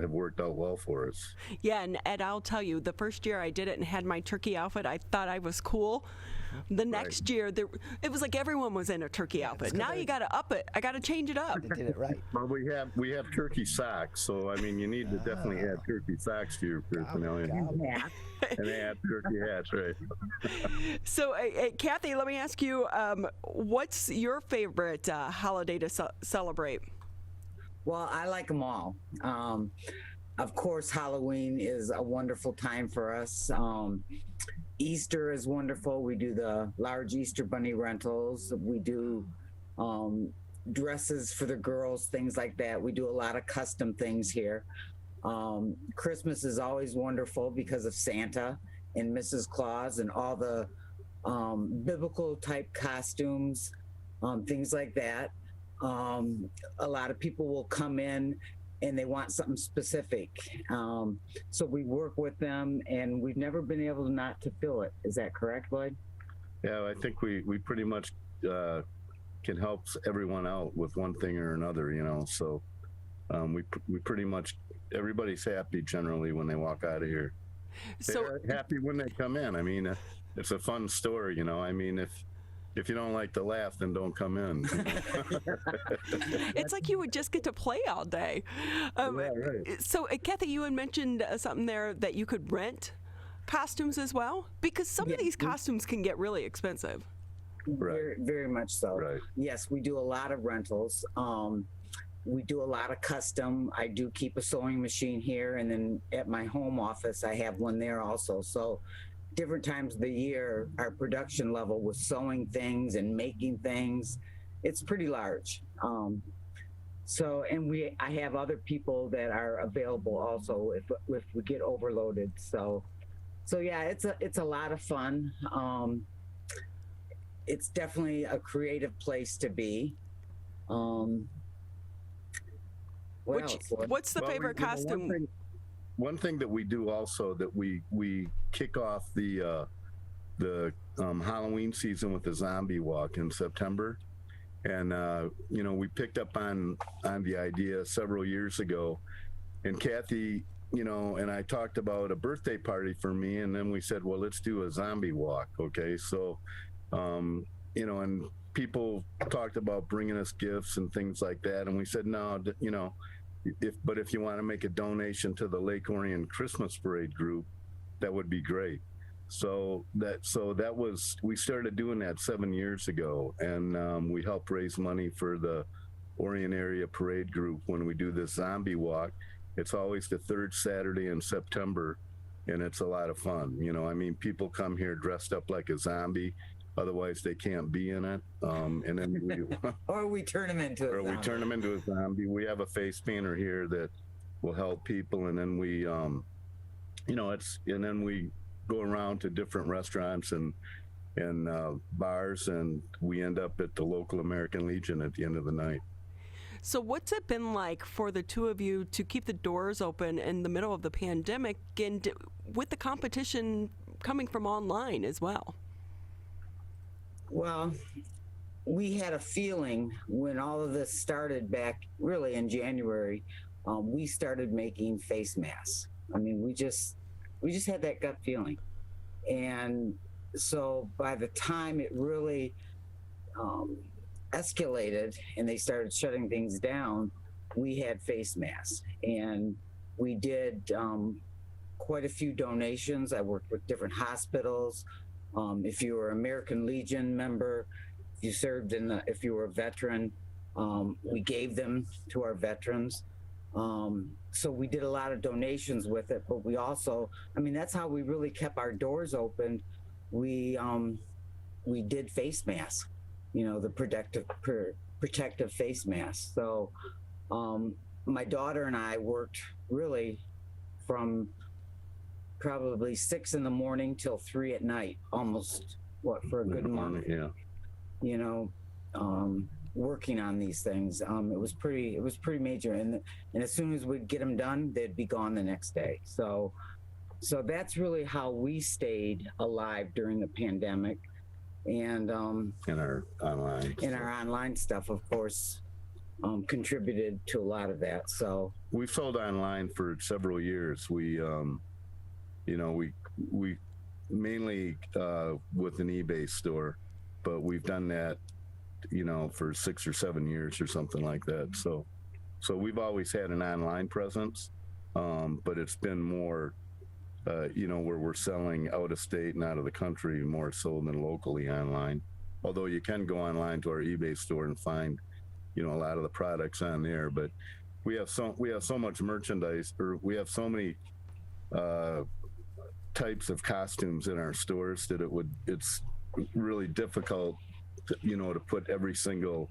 Speaker 5: have worked out well for us.
Speaker 2: Yeah, and Ed, I'll tell you, the first year I did it and had my turkey outfit, I thought I was cool. The next year, it was like everyone was in a turkey outfit. Now you got to up it. I got to change it up.
Speaker 1: They did it right.
Speaker 5: Well, we have turkey socks, so you need to definitely add turkey socks to your paraphernalia. And add turkey hats, right?
Speaker 2: So, Kathy, let me ask you, what's your favorite holiday to celebrate?
Speaker 6: Well, I like them all. Of course, Halloween is a wonderful time for us. Easter is wonderful. We do the large Easter bunny rentals. We do dresses for the girls, things like that. We do a lot of custom things here. Christmas is always wonderful because of Santa and Mrs. Claus and all the biblical type costumes, things like that. A lot of people will come in and they want something specific. So we work with them, and we've never been able not to fill it. Is that correct, Lloyd?
Speaker 5: Yeah, I think we pretty much can help everyone out with one thing or another, So we pretty much, everybody's happy generally when they walk out of here. They're happy when they come in. It's a fun store, If you don't like to laugh, then don't come in.
Speaker 2: It's like you would just get to play all day.
Speaker 5: Yeah, right.
Speaker 2: So, Kathy, you had mentioned something there that you could rent costumes as well, because some of these costumes can get really expensive.
Speaker 5: Right.
Speaker 6: Very, very much so.
Speaker 5: Right.
Speaker 6: Yes, we do a lot of rentals. We do a lot of custom. I do keep a sewing machine here, and then at my home office, I have one there also. So different times of the year, our production level with sewing things and making things, it's pretty large. So, and I have other people that are available also if we get overloaded. So yeah, it's a lot of fun. It's definitely a creative place to be.
Speaker 2: What's the favorite costume?
Speaker 5: One thing that we do also, that we kick off the Halloween season with the zombie walk in September. And, we picked up on the idea several years ago, and Kathy, and I talked about a birthday party for me. And then we said, well, let's do a zombie walk. Okay. So, and people talked about bringing us gifts and things like that. And we said, no, if you want to make a donation to the Lake Orion Christmas Parade group, that would be great. So we started doing that 7 years ago, and we help raise money for the Orion Area Parade Group when we do this zombie walk. It's always the third Saturday in September, and it's a lot of fun. People come here dressed up like a zombie, otherwise they can't be in it. And then
Speaker 6: or we turn them into a
Speaker 5: zombie. We have a face painter here that will help people, and then we go around to different restaurants and bars, and we end up at the local American Legion at the end of the night.
Speaker 2: So what's it been like for the two of you to keep the doors open in the middle of the pandemic, and with the competition coming from online as well?
Speaker 6: Well, we had a feeling when all of this started back really in January, we started making face masks. We just had that gut feeling. And so by the time it really escalated and they started shutting things down, we had face masks. And we did quite a few donations. I worked with different hospitals. If you were an American Legion member, if you were a veteran, we gave them to our veterans. So we did a lot of donations with it, but we also, that's how we really kept our doors open. We did face masks, the protective face masks. So my daughter and I worked really from probably 6 a.m. till 3 p.m, almost for a good month.
Speaker 5: Yeah.
Speaker 6: Working on these things. It was pretty major, and as soon as we'd get them done, they'd be gone the next day. So that's really how we stayed alive during the pandemic. And
Speaker 5: in our
Speaker 6: online stuff, of course, contributed to a lot of that. So
Speaker 5: we sold online for several years. We mainly with an eBay store, but we've done that for 6 or 7 years or something like that. So we've always had an online presence, but it's been more, where we're selling out of state and out of the country more so than locally online. Although you can go online to our eBay store and find, a lot of the products on there. But we have so much merchandise, or we have so many types of costumes in our stores that it's really difficult to put every single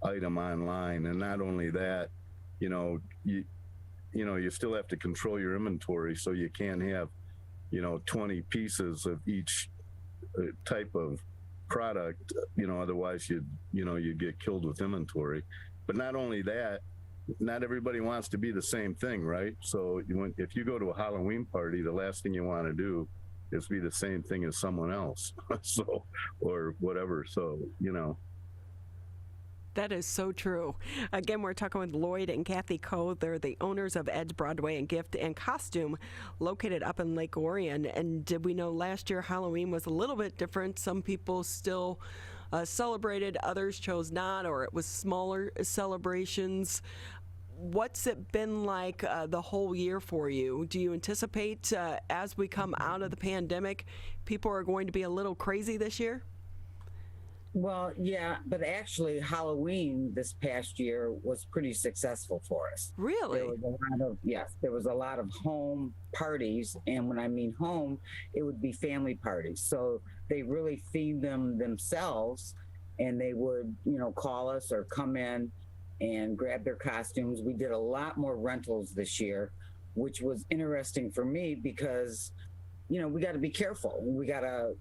Speaker 5: item online. And not only that, you still have to control your inventory, so you can't have 20 pieces of each type of product, otherwise you'd get killed with inventory. But not only that, not everybody wants to be the same thing, right? So if you go to a Halloween party, the last thing you want to do is be the same thing as someone else. So, or whatever. So,
Speaker 2: That is so true. Again, we're talking with Lloyd and Kathy Coe. They're the owners of Ed's Broadway and Gift and Costume, located up in Lake Orion. And did we know last year Halloween was a little bit different? Some people still celebrated, others chose not, or it was smaller celebrations. What's it been like the whole year for you? Do you anticipate as we come out of the pandemic, people are going to be a little crazy this year?
Speaker 6: Well, yeah, but actually Halloween this past year was pretty successful for us.
Speaker 2: Really?
Speaker 6: There was a lot of home parties. And when I mean home, it would be family parties. So they really themed them themselves, and they would, call us or come in and grab their costumes. We did a lot more rentals this year, which was interesting for me because, you know, we got to be careful. We got to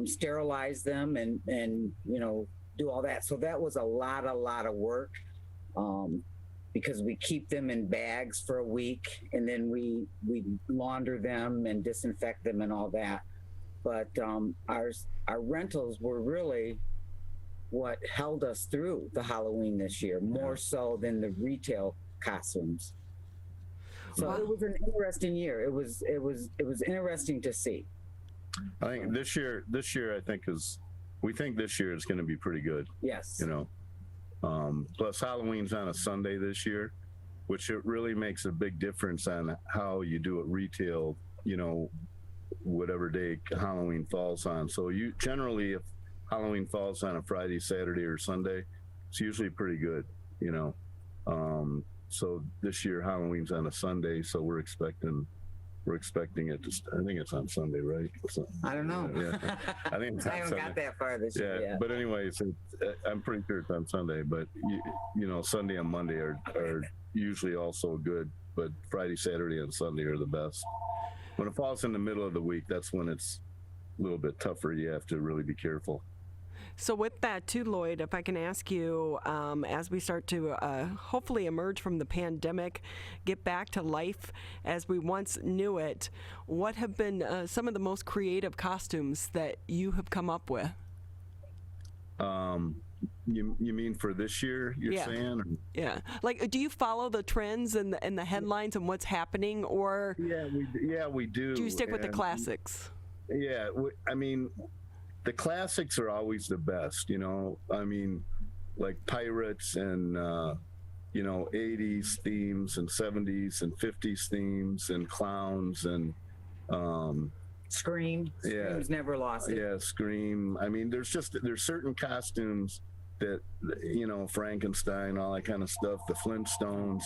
Speaker 6: sterilize them and, you know, do all that. So that was a lot of work because we keep them in bags for a week and then we launder them and disinfect them and all that. But our rentals were really what held us through the Halloween this year, more so than the retail costumes. So it was an interesting year. It was interesting to see.
Speaker 5: I think this year I think we think this year is going to be pretty good.
Speaker 6: Yes.
Speaker 5: You know, plus Halloween's on a Sunday this year, which it really makes a big difference on how you do it retail, you know, whatever day Halloween falls on. So you generally, if Halloween falls on a Friday, Saturday, or Sunday, it's usually pretty good, you know. So this year Halloween's on a Sunday, so we're expecting it to. I think it's on Sunday, right?
Speaker 6: I don't know.
Speaker 5: Yeah, I think it's on
Speaker 6: I haven't
Speaker 5: Sunday.
Speaker 6: got that far this year yet.
Speaker 5: But anyways, I'm pretty sure it's on Sunday. But you know, Sunday and Monday are usually also good, but Friday, Saturday, and Sunday are the best. When it falls in the middle of the week, that's when it's a little bit tougher. You have to really be careful.
Speaker 2: So with that too, Lloyd, if I can ask you, as we start to hopefully emerge from the pandemic, get back to life as we once knew it, what have been some of the most creative costumes that you have come up with?
Speaker 5: You mean for this year, you're saying? Or?
Speaker 2: Yeah. Like, do you follow the trends and the headlines and what's happening, or
Speaker 5: we do.
Speaker 2: Do you stick with the classics?
Speaker 5: Yeah, I mean, the classics are always the best, you know. I mean, like pirates and, you know, 80s themes and 70s and 50s themes and clowns and...
Speaker 6: Scream. Scream's never lost it.
Speaker 5: Yeah, Scream. I mean, there's certain costumes that, you know, Frankenstein, all that kind of stuff, the Flintstones,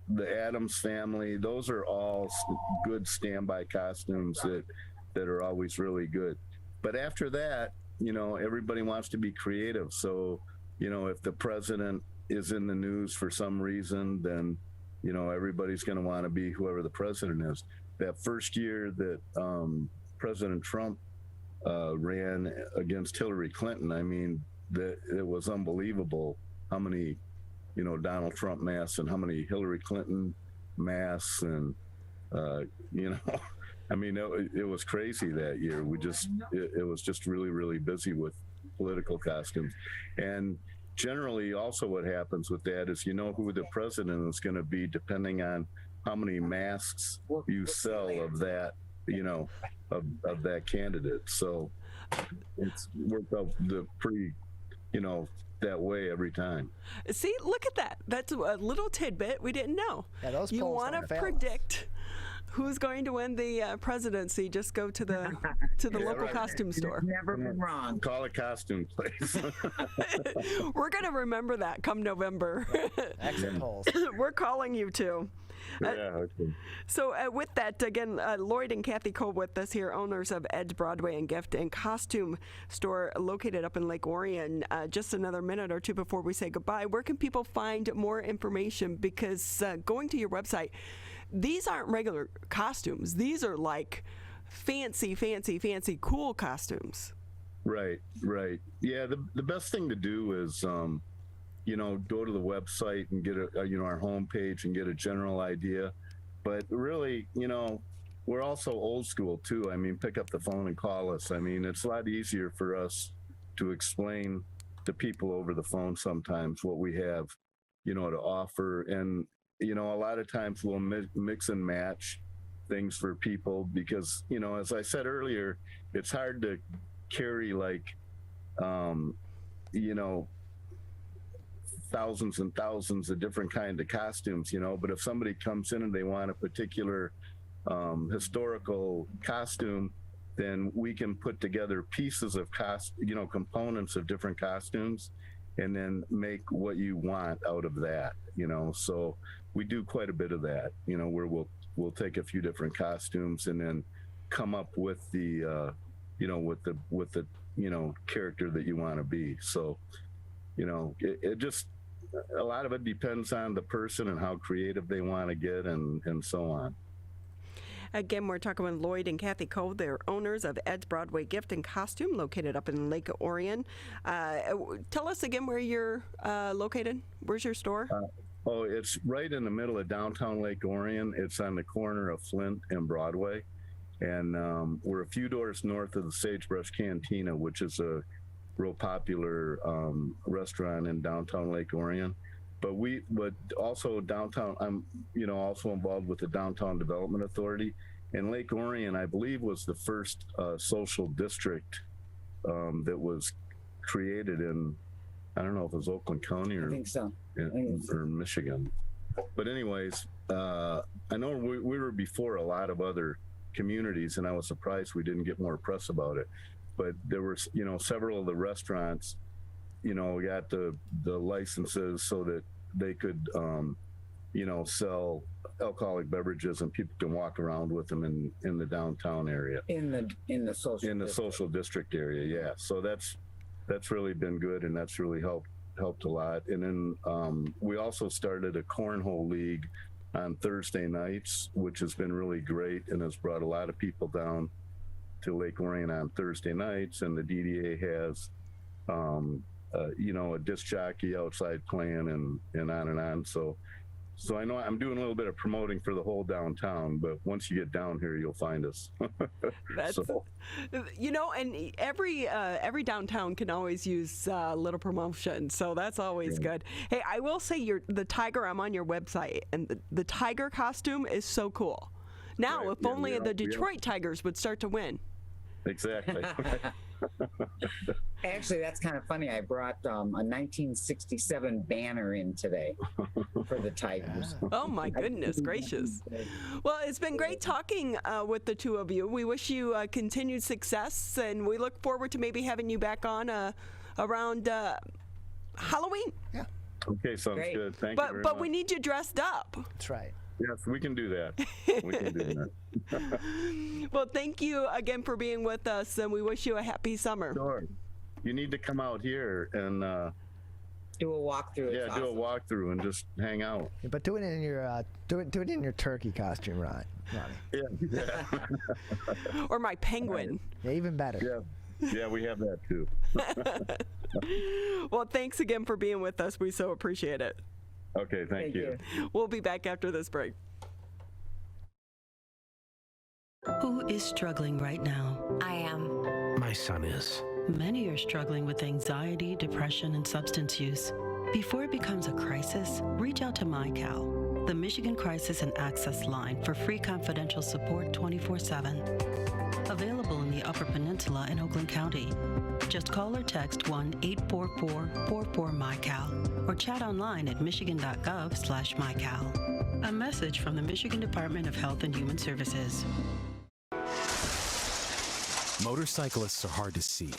Speaker 5: the Addams Family, those are all good standby costumes that are always really good. But after that, you know, everybody wants to be creative. So, you know, if the president is in the news for some reason, then, you know, everybody's going to want to be whoever the president is. That first year that President Trump ran against Hillary Clinton, I mean, it was unbelievable how many, you know, Donald Trump masks and how many Hillary Clinton masks and, you know, I mean, it was crazy that year. It was just really, really busy with political costumes. And generally also what happens with that is, you know who the president is going to be depending on how many masks you sell of that, you know, of that candidate. So it's worked out pretty, you know, that way every time.
Speaker 2: See, look at that. That's a little tidbit we didn't know.
Speaker 1: Yeah, those
Speaker 2: you
Speaker 1: polls
Speaker 2: want to predict who's going to win the presidency, just go to the local costume store.
Speaker 6: Never been wrong.
Speaker 5: Call a costume place.
Speaker 2: We're going to remember that come November.
Speaker 1: Exit polls.
Speaker 2: We're calling you too.
Speaker 5: Okay.
Speaker 2: So with that, again, Lloyd and Kathy Cole with us here, owners of Edge Broadway and Gift and Costume Store located up in Lake Orion. Just another minute or two before we say goodbye. Where can people find more information? Because going to your website, these aren't regular costumes. These are like fancy, cool costumes.
Speaker 5: Right. Yeah, the best thing to do is, you know, go to the website and get you know, our homepage and get a general idea. But really, you know, we're also old school too. I mean, pick up the phone and call us. I mean, it's a lot easier for us to explain to people over the phone sometimes what we have, you know, to offer. And, you know, a lot of times we'll mix and match things for people because, you know, as I said earlier, it's hard to carry like, you know, thousands and thousands of different kinds of costumes, you know. But if somebody comes in and they want a particular historical costume, then we can put together pieces of you know, components of different costumes and then make what you want out of that, you know. So we do quite a bit of that, you know, where we'll take a few different costumes and then come up with the you know, with the you know, character that you want to be. So it just, a lot of it depends on the person and how creative they want to get and so on.
Speaker 2: Again, we're talking with Lloyd and Kathy Coe. They're owners of Ed's Broadway Gift and Costume, located up in Lake Orion. Tell us again where you're located. Where's your store?
Speaker 5: It's right in the middle of downtown Lake Orion. It's on the corner of Flint and Broadway. And we're a few doors north of the Sagebrush Cantina, which is a real popular restaurant in downtown Lake Orion. But also downtown, I'm also involved with the Downtown Development Authority. And Lake Orion, I believe, was the first social district that was created in, I don't know if it was Oakland County or,
Speaker 6: I think so.
Speaker 5: Or Michigan. But anyways, I know we were before a lot of other communities, and I was surprised we didn't get more press about it. But there were, several of the restaurants, got the licenses so that they could, sell alcoholic beverages and people can walk around with them in the downtown area.
Speaker 6: In the social
Speaker 5: district area, yeah. So that's really been good, and that's really helped a lot. And then we also started a Cornhole League on Thursday nights, which has been really great and has brought a lot of people down to Lake Orion on Thursday nights. And the DDA has a disc jockey outside playing and on and on. So I know I'm doing a little bit of promoting for the whole downtown, but once you get down here, you'll find us.
Speaker 2: That's, and every downtown can always use a little promotion, so that's always good. Hey, I will say the tiger, I'm on your website, and the tiger costume is so cool. Now, if only the Detroit Tigers would start to win.
Speaker 5: Exactly.
Speaker 6: Actually, that's kind of funny. I brought a 1967 banner in today for the Tigers.
Speaker 2: Oh, my goodness gracious. Well, it's been great talking with the two of you. We wish you continued success, and we look forward to maybe having you back on around Halloween.
Speaker 1: Yeah.
Speaker 5: Okay, sounds good. Thank you very
Speaker 2: But
Speaker 5: much.
Speaker 2: we need you dressed up.
Speaker 1: That's right.
Speaker 5: Yes, we can do that. We can do that.
Speaker 2: Well, thank you again for being with us, and we wish you a happy summer.
Speaker 5: Sure. You need to come out here and
Speaker 6: do a walkthrough.
Speaker 5: Yeah, do a walkthrough and just hang out.
Speaker 1: Yeah, but do it in your do it in your turkey costume, Ronnie.
Speaker 5: Yeah.
Speaker 2: Or my penguin.
Speaker 1: Yeah, even better.
Speaker 5: Yeah, we have that too.
Speaker 2: Well, thanks again for being with us. We so appreciate it.
Speaker 5: Okay, thank you.
Speaker 2: We'll be back after this break.
Speaker 3: Who is struggling right now?
Speaker 7: I am.
Speaker 3: My son is. Many are struggling with anxiety, depression, and substance use. Before it becomes a crisis, reach out to MyCal, the Michigan Crisis and Access Line, for free confidential support 24/7. Available in the Upper Peninsula and Oakland County. Just call or text 1-844-44-MyCal or chat online at michigan.gov/MyCal. A message from the Michigan Department of Health and Human Services.
Speaker 8: Motorcyclists are hard to see.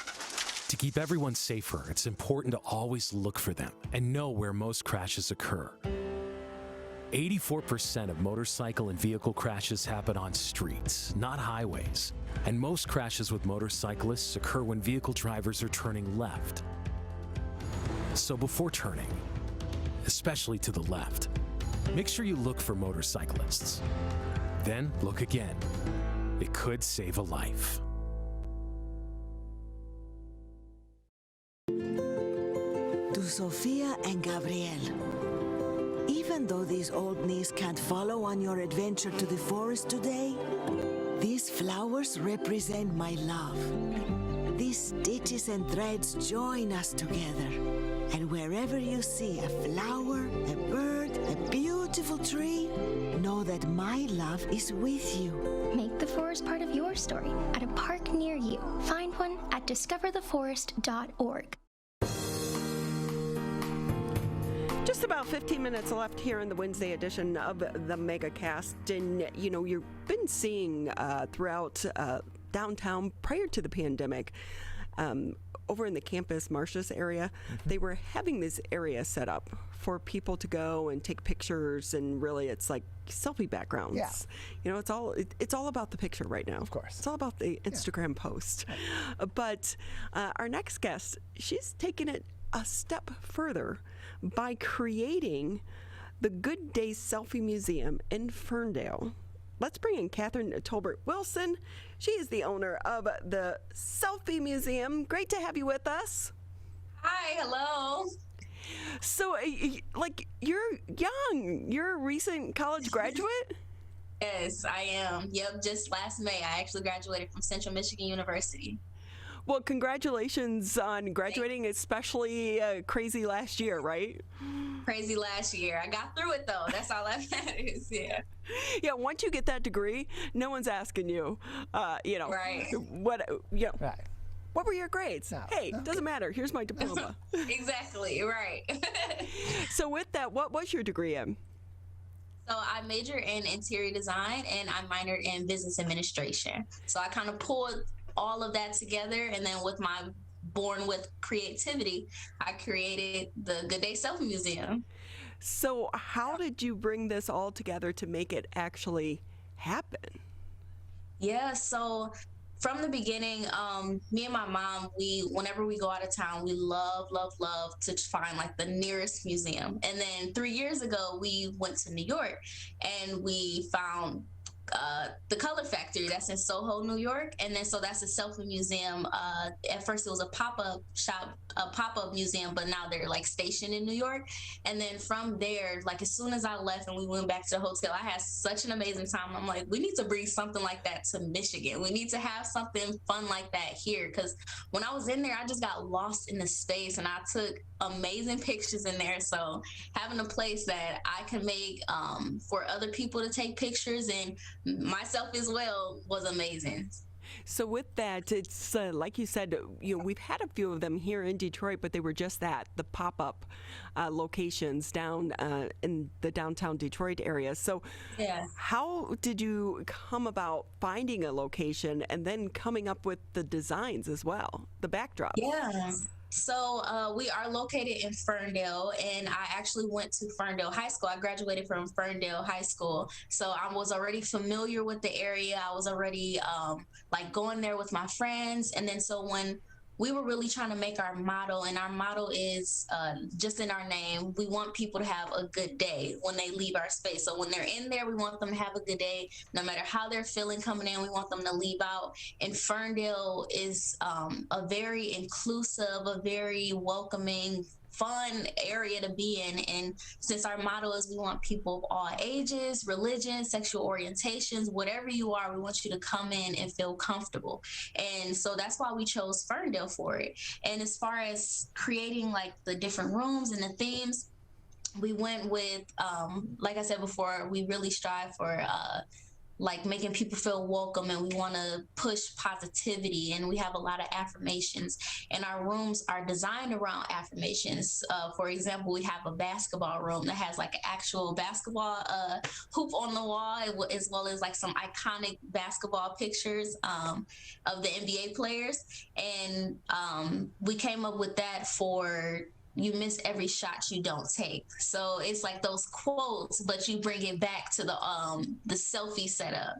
Speaker 8: To keep everyone safer, it's important to always look for them and know where most crashes occur. 84% of motorcycle and vehicle crashes happen on streets, not highways. And most crashes with motorcyclists occur when vehicle drivers are turning left. So before turning, especially to the left, make sure you look for motorcyclists. Then look again. It could save a life.
Speaker 19: To Sophia and Gabriel. Even though these old knees can't follow on your adventure to the forest today, these flowers represent my love. These stitches and threads join us together. And wherever you see a flower, a bird, a beautiful tree, know that my love is with you.
Speaker 13: Make the forest part of your story at a park near you. Find one at discovertheforest.org.
Speaker 2: Just about 15 minutes left here in the Wednesday edition of the Megacast. And, you've been seeing throughout downtown prior to the pandemic, over in the Campus Martius area, they were having this area set up for people to go and take pictures, and really it's like selfie backgrounds.
Speaker 1: Yeah.
Speaker 2: It's all about the picture right now.
Speaker 1: Of course.
Speaker 2: It's all about the Instagram post. But our next guest, she's taken it a step further by creating the Good Day Selfie Museum in Ferndale. Let's bring in Catherine Tolbert Wilson. She is the owner of the Selfie Museum. Great to have you with us.
Speaker 7: Hi, hello.
Speaker 2: So, like, you're young. You're a recent college graduate?
Speaker 7: Yes, I am. Yep, just last May, I actually graduated from Central Michigan University.
Speaker 2: Well, congratulations on graduating, especially crazy last year, right?
Speaker 7: Crazy last year. I got through it, though. That's all that matters, yeah.
Speaker 2: Yeah, once you get that degree, no one's asking you,
Speaker 7: right.
Speaker 1: Right.
Speaker 2: What were your grades?
Speaker 1: No,
Speaker 2: hey, doesn't matter. Here's my diploma.
Speaker 7: Exactly, right.
Speaker 2: So with that, what was your degree in?
Speaker 7: So I majored in interior design and I minored in business administration. So I kind of pulled all of that together, and then with my born with creativity, I created the Good Day Selfie Museum.
Speaker 2: So how did you bring this all together to make it actually happen?
Speaker 7: Yeah, so from the beginning, me and my mom, whenever we go out of town, we love to find like the nearest museum. And then 3 years ago, we went to New York and we found the Color Factory that's in Soho, New York. And then so that's a selfie museum. At first it was a pop-up shop, a pop-up museum, but now they're like stationed in New York. And then from there, like as soon as I left and we went back to the hotel, I had such an amazing time. I'm like, we need to bring something like that to Michigan. We need to have something fun like that here. Because when I was in there, I just got lost in the space and I took amazing pictures in there. So having a place that I can make for other people to take pictures and myself as well was amazing.
Speaker 2: So with that, it's like you said, we've had a few of them here in Detroit, but they were just the pop-up locations down in the downtown Detroit area. So
Speaker 7: yeah,
Speaker 2: how did you come about finding a location and then coming up with the designs as well, the backdrop?
Speaker 7: Yeah. So we are located in Ferndale, and I actually went to Ferndale High School. I graduated from Ferndale High School. So I was already familiar with the area. I was already like going there with my friends. And then so when we were really trying to make our motto, and our motto is just in our name, we want people to have a good day when they leave our space. So when they're in there, we want them to have a good day. No matter how they're feeling coming in, we want them to leave out. And Ferndale is a very inclusive, a very welcoming, fun area to be in. And since our motto is we want people of all ages, religions, sexual orientations, whatever you are, we want you to come in and feel comfortable. And so that's why we chose Ferndale for it. And as far as creating like the different rooms and the themes, we went with, like I said before, we really strive for like making people feel welcome, and we want to push positivity, and we have a lot of affirmations, and our rooms are designed around affirmations. For example, we have a basketball room that has like an actual basketball hoop on the wall, as well as like some iconic basketball pictures of the NBA players. And we came up with that for you miss every shot you don't take. So it's like those quotes, but you bring it back to the selfie setup.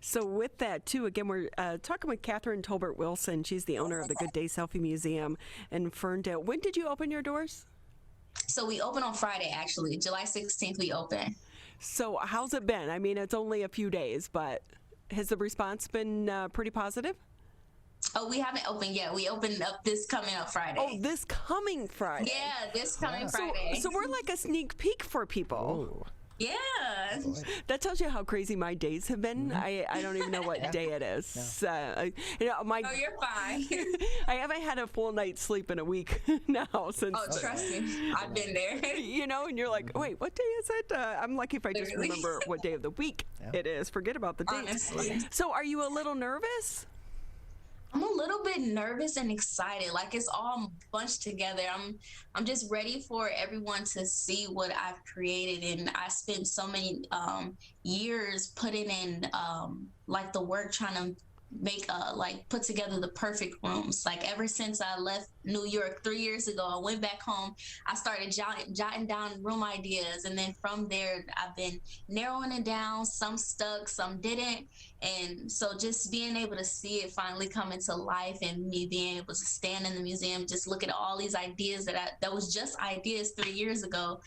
Speaker 2: So with that, too, again, we're talking with Catherine Tolbert Wilson. She's the owner of the Good Day Selfie Museum in Ferndale. When did you open your doors?
Speaker 7: So we open on Friday, actually. July 16th, we open.
Speaker 2: So how's it been? I mean, it's only a few days, but has the response been pretty positive?
Speaker 7: Oh, we haven't opened yet. We opened up this coming up Friday.
Speaker 2: Oh, this coming Friday.
Speaker 7: Yeah, this coming Friday.
Speaker 2: So we're like a sneak peek for people.
Speaker 7: Ooh. Yeah.
Speaker 2: That tells you how crazy my days have been.
Speaker 1: Mm-hmm.
Speaker 2: I don't even know what day it is.
Speaker 7: Oh, you're fine.
Speaker 2: I haven't had a full night's sleep in a week now since.
Speaker 7: Oh, trust me. I've been there.
Speaker 2: And you're like, wait, what day is it? I'm lucky if I just remember what day of the week it is. Forget about the dates.
Speaker 7: Honestly.
Speaker 2: So are you a little nervous?
Speaker 7: I'm a little bit nervous and excited. Like it's all bunched together. I'm just ready for everyone to see what I've created. And I spent so many years putting in like the work trying to put together the perfect rooms. Like ever since I left New York 3 years ago, I went back home, I started jotting down room ideas, and then from there I've been narrowing it down. Some stuck, some didn't, and so just being able to see it finally come into life, and me being able to stand in the museum, just look at all these ideas that was just ideas 3 years ago,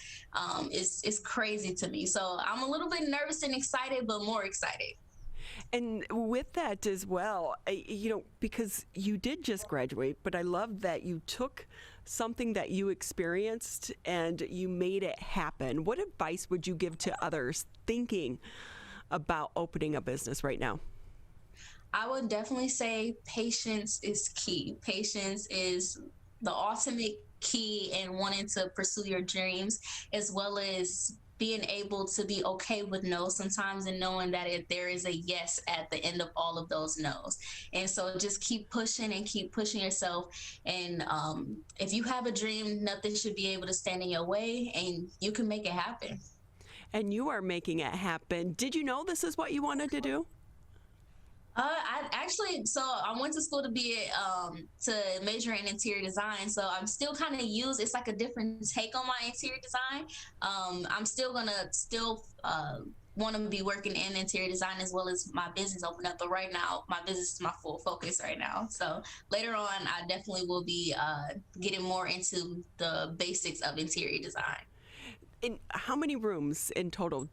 Speaker 7: is crazy to me. So I'm a little bit nervous and excited, but more excited.
Speaker 2: And with that as well, because you did just graduate, but I love that you took something that you experienced and you made it happen. What advice would you give to others thinking about opening a business right now?
Speaker 7: I would definitely say patience is key. Patience is the ultimate key in wanting to pursue your dreams, as well as being able to be okay with no sometimes, and knowing that there is a yes at the end of all of those no's. And so just keep pushing and keep pushing yourself. And if you have a dream, nothing should be able to stand in your way, and you can make it happen.
Speaker 2: And you are making it happen. Did you know this is what you wanted to do?
Speaker 7: I went to school to major in interior design. So I'm still kind of it's like a different take on my interior design. I'm still want to be working in interior design as well as my business open up. But right now, my business is my full focus right now. So later on, I definitely will be getting more into the basics of interior design.
Speaker 2: And how many rooms in total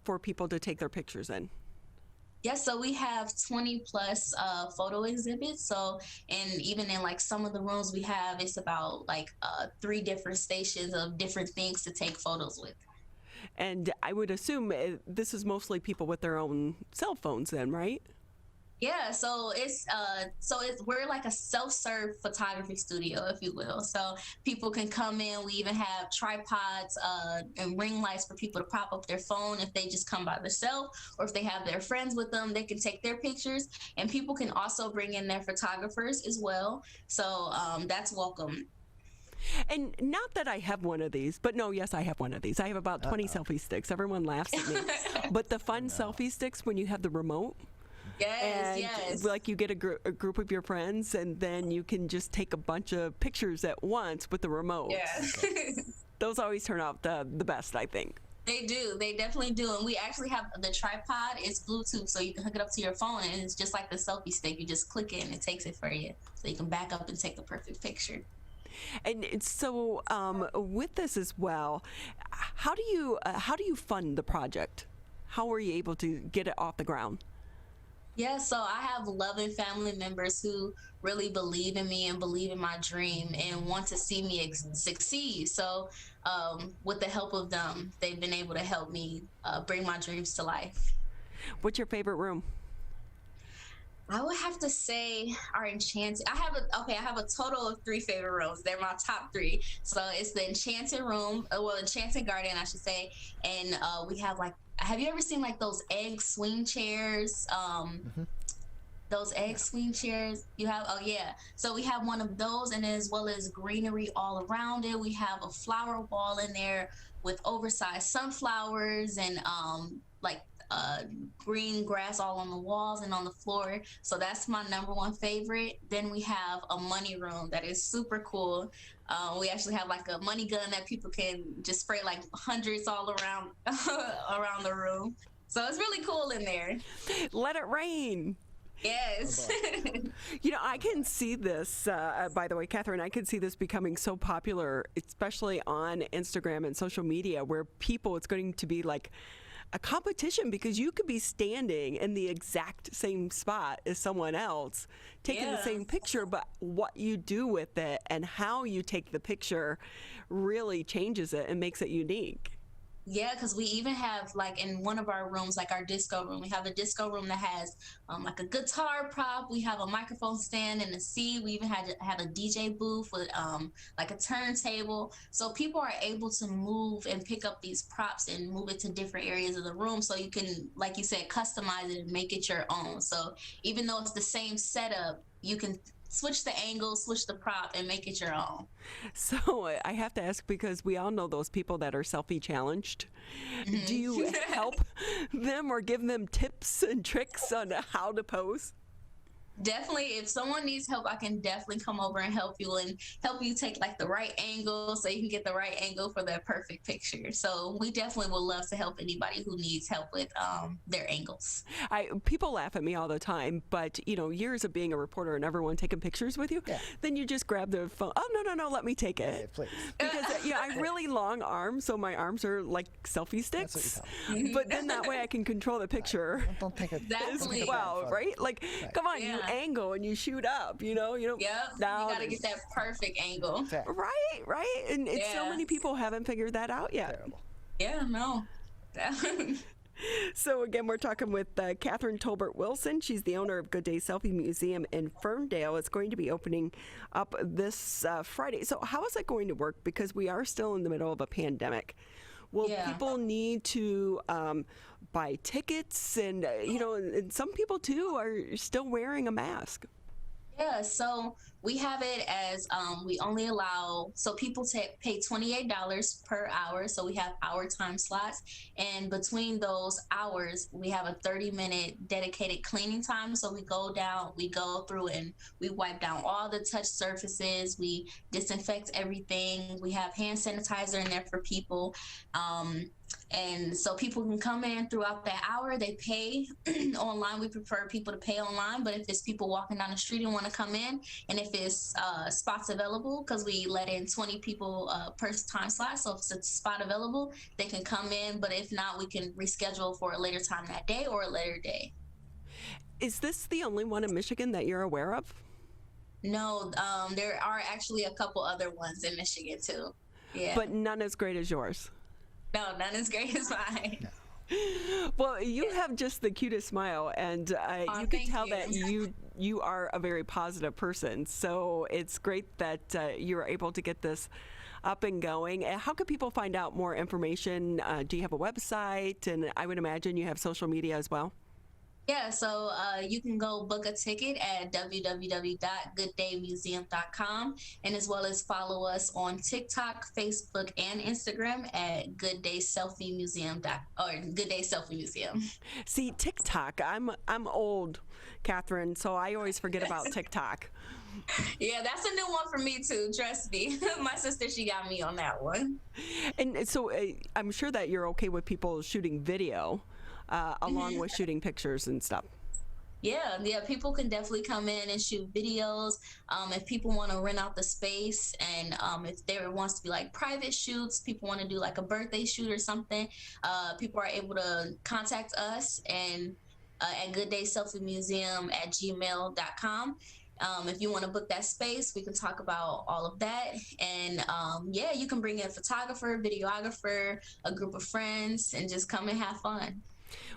Speaker 2: for people to take their pictures in?
Speaker 7: Yes, so we have 20 plus photo exhibits. So, and even in like some of the rooms we have, it's about 3 different stations of different things to take photos with.
Speaker 2: And I would assume this is mostly people with their own cell phones then, right?
Speaker 7: Yeah, so we're like a self-serve photography studio, if you will. So people can come in. We even have tripods and ring lights for people to prop up their phone if they just come by themselves, or if they have their friends with them, they can take their pictures. And people can also bring in their photographers as well. So that's welcome.
Speaker 2: And not that I have one of these, but no, yes, I have one of these. I have about 20 selfie sticks. Everyone laughs at me. But the fun selfie sticks when you have the remote.
Speaker 7: Yes.
Speaker 2: Like you get a group of your friends, and then you can just take a bunch of pictures at once with the remote.
Speaker 7: Yeah.
Speaker 2: Those always turn out the best, I think.
Speaker 7: They do. They definitely do. And we actually have the tripod. It's Bluetooth, so you can hook it up to your phone, and it's just like the selfie stick. You just click it, and it takes it for you, so you can back up and take the perfect picture.
Speaker 2: And so, with this as well, how do you fund the project? How were you able to get it off the ground?
Speaker 7: Yeah, so I have loving family members who really believe in me and believe in my dream and want to see me succeed. So with the help of them, they've been able to help me bring my dreams to life.
Speaker 2: What's your favorite room?
Speaker 7: I would have to say our Enchanted. I have a total of 3 favorite rooms. They're my top 3. So it's the Enchanted room, Enchanted Garden, I should say. And we have have you ever seen those egg swing chairs? Those egg swing chairs you have? Oh yeah. So we have one of those, and as well as greenery all around it. We have a flower wall in there with oversized sunflowers and green grass all on the walls and on the floor. So that's my number 1 favorite. Then we have a money room that is super cool. We actually have a money gun that people can just spray hundreds all around around the room. So it's really cool in there.
Speaker 2: Let it rain.
Speaker 7: Yes.
Speaker 2: I can see this, by the way, Catherine, I can see this becoming so popular, especially on Instagram and social media, where it's going to be a competition, because you could be standing in the exact same spot as someone else taking the same picture, but what you do with it and how you take the picture really changes it and makes it unique.
Speaker 7: Yeah, because we even have in one of our rooms, our disco room, we have a disco room that has a guitar prop. We have a microphone stand and a seat. We even have a DJ booth with a turntable. So people are able to move and pick up these props and move it to different areas of the room. So you can, like you said, customize it and make it your own. So even though it's the same setup, you can switch the angle, switch the prop, and make it your own.
Speaker 2: So I have to ask, because we all know those people that are selfie challenged. Mm-hmm. Do you help them or give them tips and tricks on how to pose?
Speaker 7: Definitely, if someone needs help, I can definitely come over and help you take like the right angle so you can get the right angle for that perfect picture. So we definitely would love to help anybody who needs help with their angles.
Speaker 2: People laugh at me all the time, but years of being a reporter and everyone taking pictures with you, then you just grab the phone. Oh, no, let me take it.
Speaker 1: Yeah, please.
Speaker 2: Because I have really long arms, so my arms are like selfie sticks.
Speaker 1: That's what you tell me.
Speaker 2: But then that way I can control the picture.
Speaker 1: Don't take it.
Speaker 7: Exactly.
Speaker 2: Wow, right? Like, come on, you angle and you shoot up, you know.
Speaker 7: Yep. You gotta get that perfect angle.
Speaker 2: Right. And so many people haven't figured that out yet.
Speaker 1: Terrible.
Speaker 7: Yeah, no.
Speaker 2: So again, we're talking with Catherine Tolbert Wilson. She's the owner of Good Day Selfie Museum in Ferndale. It's going to be opening up this Friday. So how is it going to work? Because we are still in the middle of a pandemic. Will people need to buy tickets? And, and some people, too, are still wearing a mask.
Speaker 7: Yeah, so we have it as we only allow, so people pay $28 per hour. So we have hour time slots. And between those hours, we have a 30-minute dedicated cleaning time. So we go through and we wipe down all the touch surfaces. We disinfect everything. We have hand sanitizer in there for people. And so people can come in throughout that hour. They pay online. We prefer people to pay online, but if it's people walking down the street and want to come in, and if it's spots available, because we let in 20 people per time slot, so if it's a spot available, they can come in, but if not, we can reschedule for a later time that day or a later day.
Speaker 2: Is this the only one in Michigan that you're aware of?
Speaker 7: No, there are actually a couple other ones in Michigan too. Yeah.
Speaker 2: But none as great as yours.
Speaker 7: No, none as great as mine.
Speaker 2: Well, you have just the cutest smile, and you can tell that you are a very positive person. So it's great that you're able to get this up and going. How can people find out more information? Do you have a website? And I would imagine you have social media as well.
Speaker 7: Yeah, so you can go book a ticket at www.gooddaymuseum.com, and as well as follow us on TikTok, Facebook, and Instagram at Good Day Selfie Museum Good Day Selfie Museum.
Speaker 2: See, TikTok, I'm old, Catherine, so I always forget about TikTok.
Speaker 7: Yeah, that's a new one for me too, trust me. My sister, she got me on that one.
Speaker 2: And so I'm sure that you're okay with people shooting video. Along with shooting pictures and stuff.
Speaker 7: Yeah, people can definitely come in and shoot videos. If people want to rent out the space, and if there wants to be like private shoots, people want to do like a birthday shoot or something, people are able to contact us and at gooddayselfiemuseum@gmail.com. If you want to book that space, we can talk about all of that. And you can bring in a photographer, videographer, a group of friends, and just come and have fun.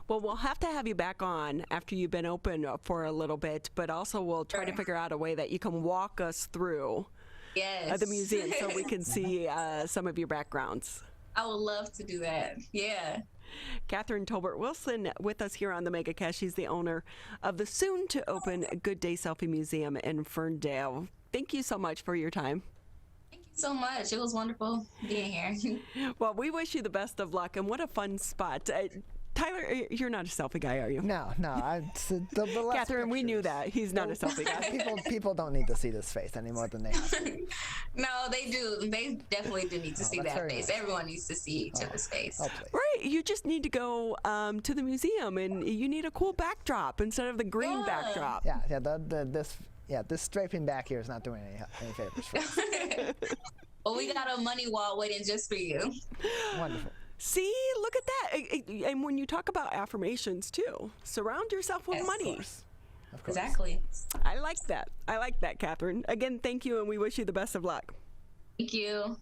Speaker 2: Well, we'll have to have you back on after you've been open for a little bit, but also we'll try to figure out a way that you can walk us through the museum so we can see some of your backgrounds.
Speaker 7: I would love to do that. Yeah.
Speaker 2: Catherine Tolbert Wilson with us here on the Megacast. She's the owner of the soon-to-open Good Day Selfie Museum in Ferndale. Thank you so much for your time.
Speaker 7: Thank you so much. It was wonderful being here.
Speaker 2: Well, we wish you the best of luck, and what a fun spot. Tyler, you're not a selfie guy, are you?
Speaker 1: No. The
Speaker 2: Catherine, we knew that. He's not a selfie guy.
Speaker 1: People don't need to see this face any more than they have to.
Speaker 7: No, they do. They definitely do need to see that face. Nice. Everyone needs to see each other's face.
Speaker 2: Right. You just need to go to the museum, and you need a cool backdrop instead of the green backdrop.
Speaker 1: Yeah. This striping back here is not doing any favors for us.
Speaker 7: Well, we got a money wall waiting just for you.
Speaker 1: Wonderful.
Speaker 2: See, look at that. And when you talk about affirmations, too, surround yourself with money.
Speaker 1: Of course.
Speaker 7: Exactly.
Speaker 2: I like that, Catherine. Again, thank you, and we wish you the best of luck.
Speaker 7: Thank you.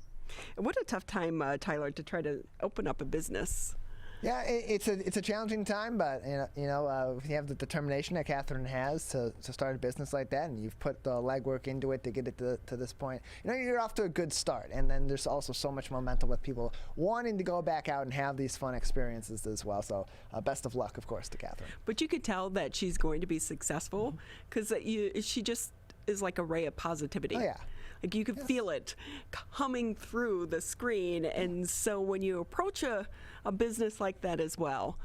Speaker 2: What a tough time, Tyler, to try to open up a business.
Speaker 1: Yeah, it's a challenging time, but you have the determination that Catherine has to start a business like that, and you've put the legwork into it to get it to this point. You're off to a good start, and then there's also so much momentum with people wanting to go back out and have these fun experiences as well. So best of luck, of course, to Catherine.
Speaker 2: But you could tell that she's going to be successful because she just is like a ray of positivity.
Speaker 1: Oh, yeah.
Speaker 2: Like you can feel it coming through the screen, and so when you approach a business like that as well,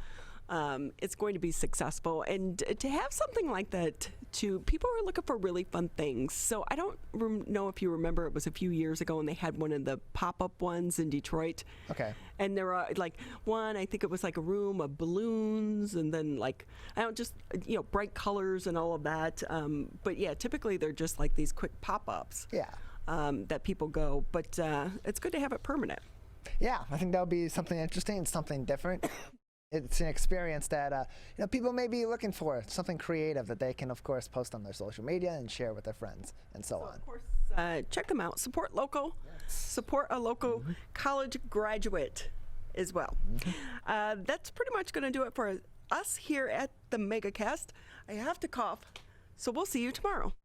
Speaker 2: it's going to be successful. And to have something like that, people are looking for really fun things. So I don't know if you remember, it was a few years ago, and they had one of the pop-up ones in Detroit.
Speaker 1: Okay.
Speaker 2: And there are like one, I think it was like a room of balloons, and then like, bright colors and all of that. But yeah, typically they're just like these quick pop-ups.
Speaker 1: Yeah.
Speaker 2: That people go, but it's good to have it permanent.
Speaker 1: Yeah, I think that'll be something interesting, something different. It's an experience that people may be looking for, something creative that they can, of course, post on their social media and share with their friends and so on.
Speaker 2: Of course, check them out. Support local. Yes. Support a local college graduate as well. That's pretty much going to do it for us here at the Megacast. I have to cough, so we'll see you tomorrow.